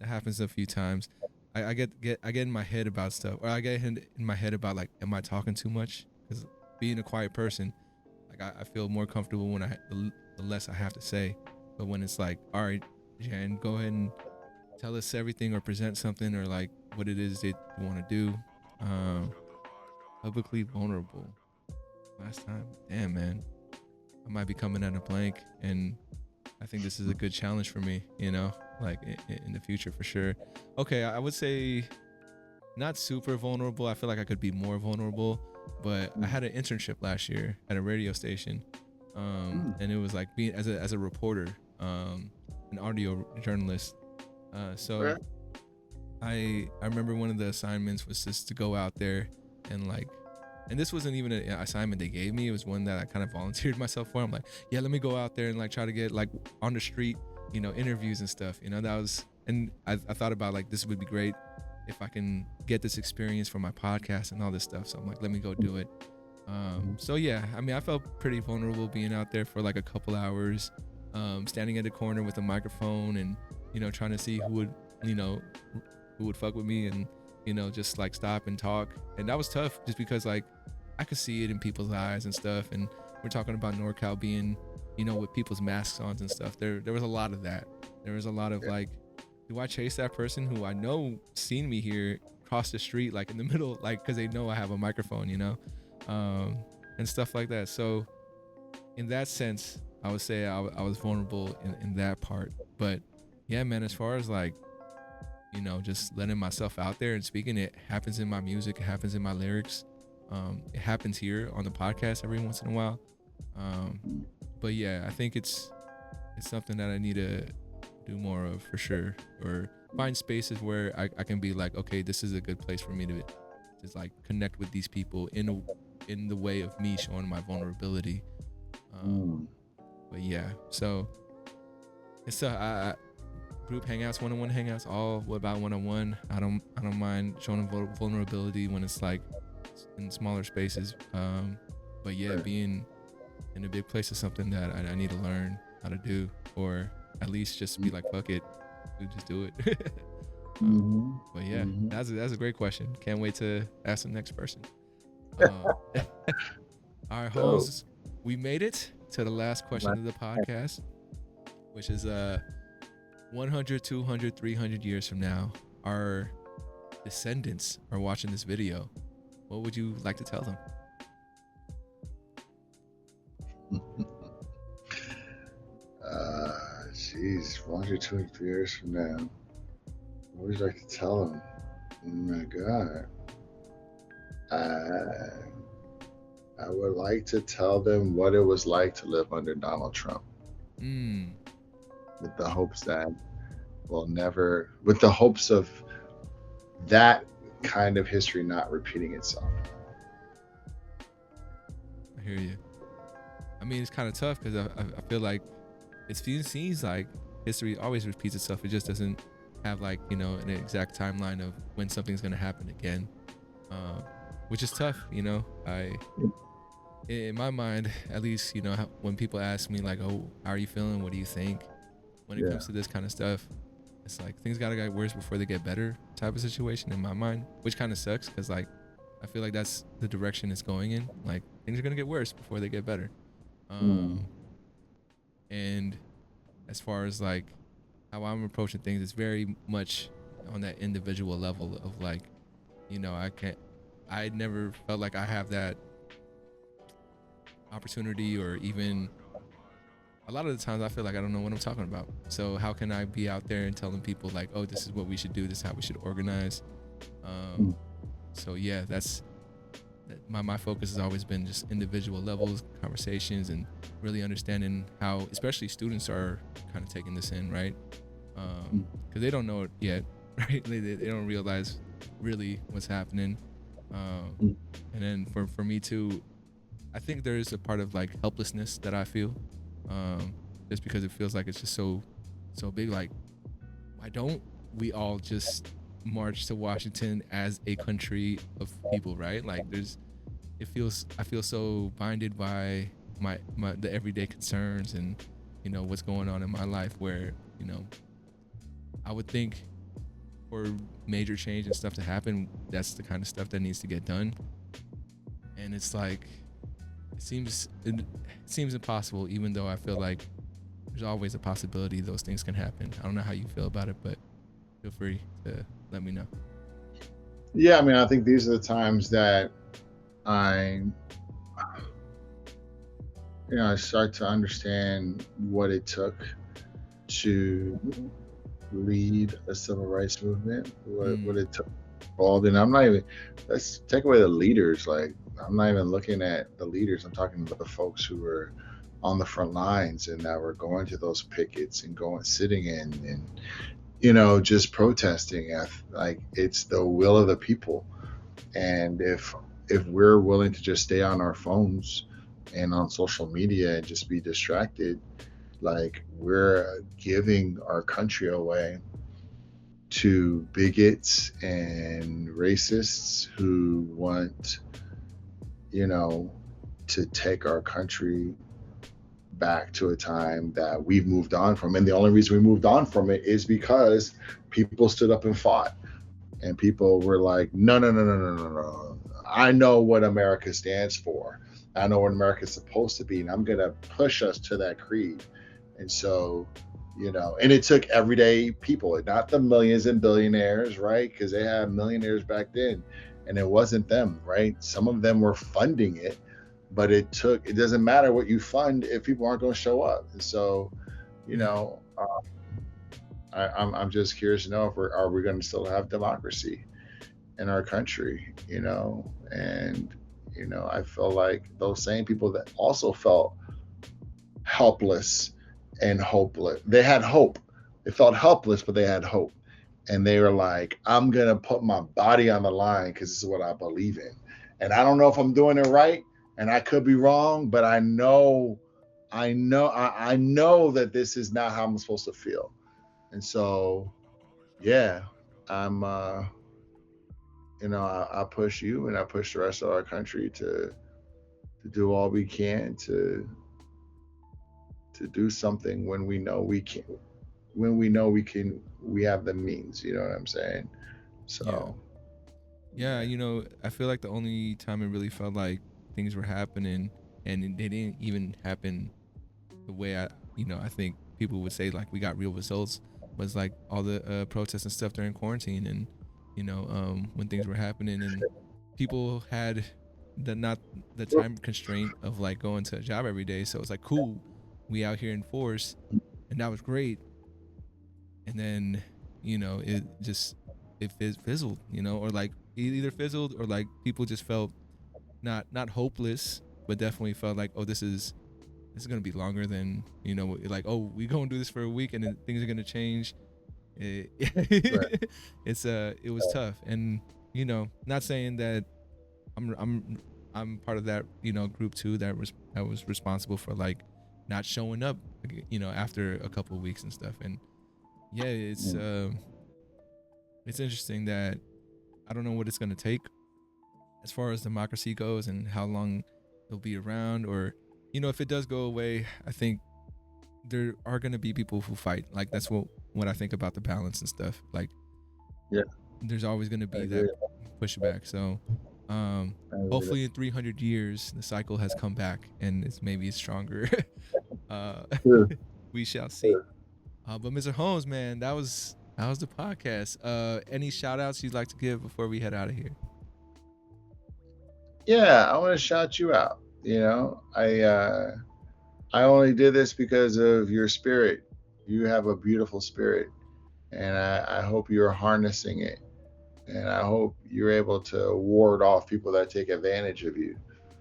a few times. I get in my head about stuff, or I get in my head about like, am I talking too much? Because being a quiet person, like I feel more comfortable when the less I have to say. But when it's like, all right, Jan, go ahead and tell us everything or present something or like what it is that you want to do. Publicly vulnerable. Last time, damn, man, I might be coming at a blank, and I think this is a good challenge for me, you know, like in the future for sure. Okay, I would say not super vulnerable. I feel like I could be more vulnerable, but I had an internship last year at a radio station, and it was like being as a reporter, an audio journalist. So I remember one of the assignments was just to go out there and like, and this wasn't even an assignment they gave me. It was one that I kind of volunteered myself for. I'm like, yeah, let me go out there and like try to get like on the street, you know, interviews and stuff. You know, that was, and I thought about like, this would be great if I can get this experience for my podcast and all this stuff. So I'm like, let me go do it. So yeah, I mean, I felt pretty vulnerable being out there for like a couple hours, standing at the corner with a microphone and, you know, trying to see who would fuck with me and, you know, just like stop and talk. And that was tough just because like I could see it in people's eyes and stuff. And we're talking about NorCal being, you know, with people's masks on and stuff. There was a lot of that. There was a lot of like, do I chase that person who I know seen me here cross the street, like in the middle, like, cause they know I have a microphone, you know, and stuff like that. So in that sense, I would say I was vulnerable in that part. But yeah, man, as far as like, you know, just letting myself out there and speaking, it happens in my music, it happens in my lyrics, it happens here on the podcast every once in a while. But yeah, I think it's something that I need to do more of for sure, or find spaces where I can be like, okay, this is a good place for me to just like connect with these people in the way of me showing my vulnerability. But yeah, so It's group hangouts, one-on-one hangouts, all what about one-on-one. I don't mind showing vulnerability when it's like in smaller spaces. But yeah, being in a big place is something that I need to learn how to do, or at least just be like, fuck it, just do it. But yeah, that's a great question. Can't wait to ask the next person. All right, Holmes, we made it to the last question of the podcast, which is 100, 200, 300 years from now, our descendants are watching this video. What would you like to tell them? Jeez, 100, 200 years from now, what would you like to tell them? Oh my God. I would like to tell them what it was like to live under Donald Trump. With the hopes that with the hopes of that kind of history not repeating itself. I hear you. I mean, it's kind of tough because I feel like it seems like history always repeats itself. It just doesn't have like, you know, an exact timeline of when something's going to happen again, which is tough, you know. In my mind, at least, you know, when people ask me like, oh, how are you feeling? What do you think? When it comes to this kind of stuff, it's like things gotta get worse before they get better type of situation in my mind, which kind of sucks because like I feel like that's the direction it's going in. Like things are gonna get worse before they get better. And as far as like how I'm approaching things, it's very much on that individual level of like, you know, I never felt like I have that opportunity, or even a lot of the times I feel like I don't know what I'm talking about. So how can I be out there and telling people like, oh, this is what we should do, this is how we should organize. So yeah, that's my focus has always been just individual levels, conversations, and really understanding how especially students are kind of taking this in, right? Because they don't know it yet, right? They don't realize really what's happening. And then for me too, I think there is a part of like helplessness that I feel, just because it feels like it's just so big. Like, why don't we all just march to Washington as a country of people, right? Like I feel so binded by the everyday concerns and, you know, what's going on in my life, where, you know, I would think for major change and stuff to happen, that's the kind of stuff that needs to get done. And it's like, it seems impossible, even though I feel like there's always a possibility those things can happen. I don't know how you feel about it, but feel free to let me know. Yeah, I mean, I think these are the times that I start to understand what it took to lead a civil rights movement, what it took involved. And let's take away the leaders. Like, I'm not even looking at the leaders. I'm talking about the folks who were on the front lines and that were going to those pickets and sitting in and, you know, just protesting. Like, it's the will of the people. And if we're willing to just stay on our phones and on social media and just be distracted, like, we're giving our country away to bigots and racists who want, you know, to take our country back to a time that we've moved on from. And the only reason we moved on from it is because people stood up and fought. And people were like, no. I know what America stands for. I know what America's supposed to be. And I'm going to push us to that creed. And so, you know, and it took everyday people, not the millions and billionaires, right? Because they had millionaires back then. And it wasn't them, right? Some of them were funding it. But it doesn't matter what you fund if people aren't going to show up. And so, you know, I'm just curious to know if are we going to still have democracy in our country, you know? And, you know, I feel like those same people that also felt helpless and hopeless, they had hope. They felt helpless, but they had hope. And they were like, I'm going to put my body on the line because this is what I believe in. And I don't know if I'm doing it right, and I could be wrong, but I know I know that this is not how I'm supposed to feel. And so, yeah, I'm, I push you and I push the rest of our country to do all we can to do something when we know we can, we have the means, you know what I'm saying? Yeah. So, Yeah, I feel like the only time it really felt like things were happening and they didn't even happen the way I think people would say like we got real results was like all the protests and stuff during quarantine and when things were happening and people had not the time constraint of like going to a job every day, so it's like cool, we out here in force, and that was great. And then it fizzled, or like it either fizzled or like people just felt not hopeless, but definitely felt like, oh, this is gonna be longer than like, oh, we gonna do this for a week and then things are gonna change. It, right. it was tough, and not saying that I'm part of that group too that was responsible for like not showing up after a couple of weeks and stuff. And yeah, it's interesting that I don't know what it's gonna take as far as democracy goes and how long it'll be around, or if it does go away. I think there are going to be people who fight. Like that's what I think about the balance and stuff. Like, Yeah, there's always going to I be agree. that pushback. So I agree. hopefully in 300 years the cycle has come back and maybe it's stronger. uh Sure, we shall see. sure. But Mr. Holmes, man, that was the podcast. Any shout outs you'd like to give before we head out of here? Yeah, I want to shout you out. I only did this because of your spirit. You have a beautiful spirit, and I hope you're harnessing it. And I hope you're able to ward off people that take advantage of you,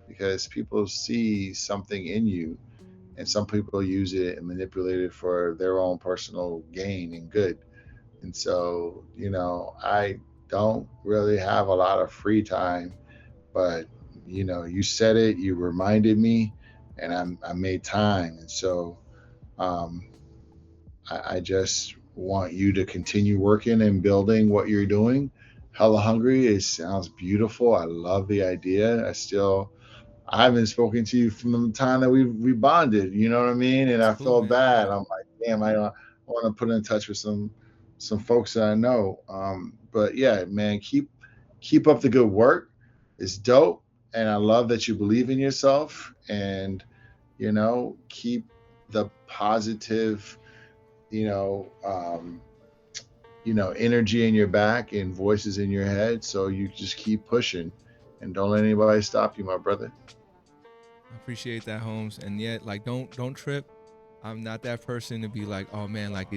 because people see something in you, and some people use it and manipulate it for their own personal gain and good. And so, I don't really have a lot of free time, but you said it, you reminded me, and I made time. And so, um, I just want you to continue working and building what you're doing. Hella Hungry, it sounds beautiful. I love the idea. I haven't spoken to you from the time that we bonded. You know what I mean? And That's I cool, felt man. bad. Yeah. I'm like, damn, I want to put in touch with some folks that I know. But yeah, man, keep up the good work. It's dope, and I love that you believe in yourself, and keep the positive, you know, um, energy in your back and voices in your head. So you just keep pushing, and don't let anybody stop you, my brother. I appreciate that, Holmes. And yet, like, don't trip. I'm not that person to be like, oh man, like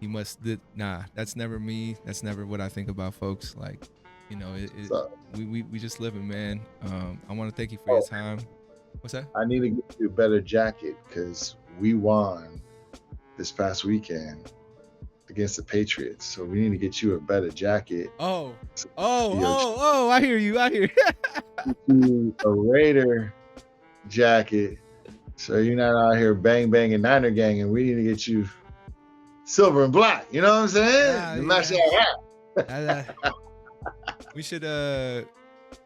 he must nah, that's never me. That's never what I think about folks. Like, So, we just living, man. I want to thank you for your oh, time. What's that? I need to get you a better jacket because we won this past weekend against the Patriots. So we need to get you a better jacket. Oh, So oh, your oh, oh! I hear you. I hear you a Raider jacket. So you're not out here bang banging Niner gang, and we need to get you silver and black. You know what I'm saying? yeah, To match yeah. that hat. We should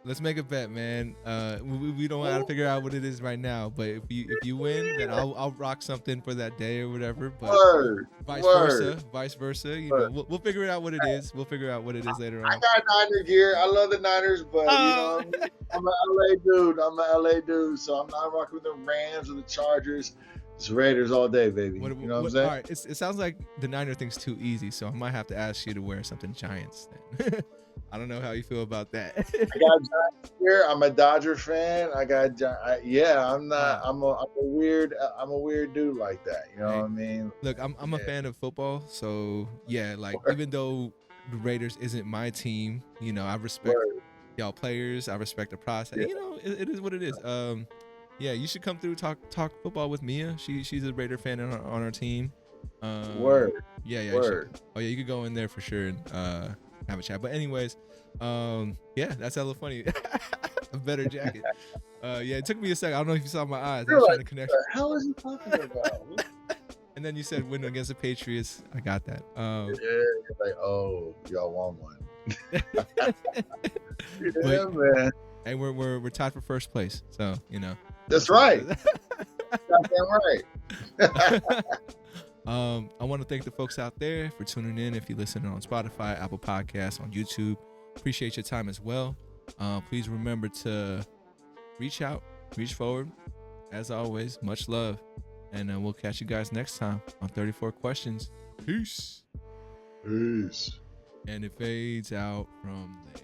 let's make a bet, man. We don't have to figure out what it is right now, but if you win, then I'll rock something for that day or whatever. But Word, vice word, versa, vice versa. word. We'll figure it out what it is. We'll figure out what it is later I on. got Niner gear. I love the Niners, but Oh, I'm an LA dude. So I'm not rocking with the Rams or the Chargers. It's Raiders all day, baby. what, You know what I'm what? saying? All right, it sounds like the Niner thing's too easy, so I might have to ask you to wear something Giants then. I don't know how you feel about that. I got Giants here. I'm a Dodger fan. Yeah. uh, I'm a weird dude like that. You know what hey, I mean? look, I'm a Yeah. fan of football, so yeah, like Word, even though the Raiders isn't my team, I respect word. y'all players. I respect the process. Yeah. It is what it is. Yeah, you should come through talk football with Mia. She's a Raider fan on our team. Word. Yeah, yeah, you should. Word. Oh yeah, you could go in there for sure and have a chat. But anyways, yeah, that's hella funny. a better jacket. Yeah, it took me a second. I don't know if you saw my eyes. I You're was like, trying to connect. what the hell is he talking about? And then you said win against the Patriots. I got that. Yeah, you're like, oh, y'all won one. But Yeah, man. hey, we're tied for first place. So, you know. That's right. Goddamn right. I want to thank the folks out there for tuning in. If you're listening on Spotify, Apple Podcasts, on YouTube, appreciate your time as well. Please remember to reach out, reach forward. As always, much love. And we'll catch you guys next time on 34 Questions. Peace. Peace. And it fades out from there.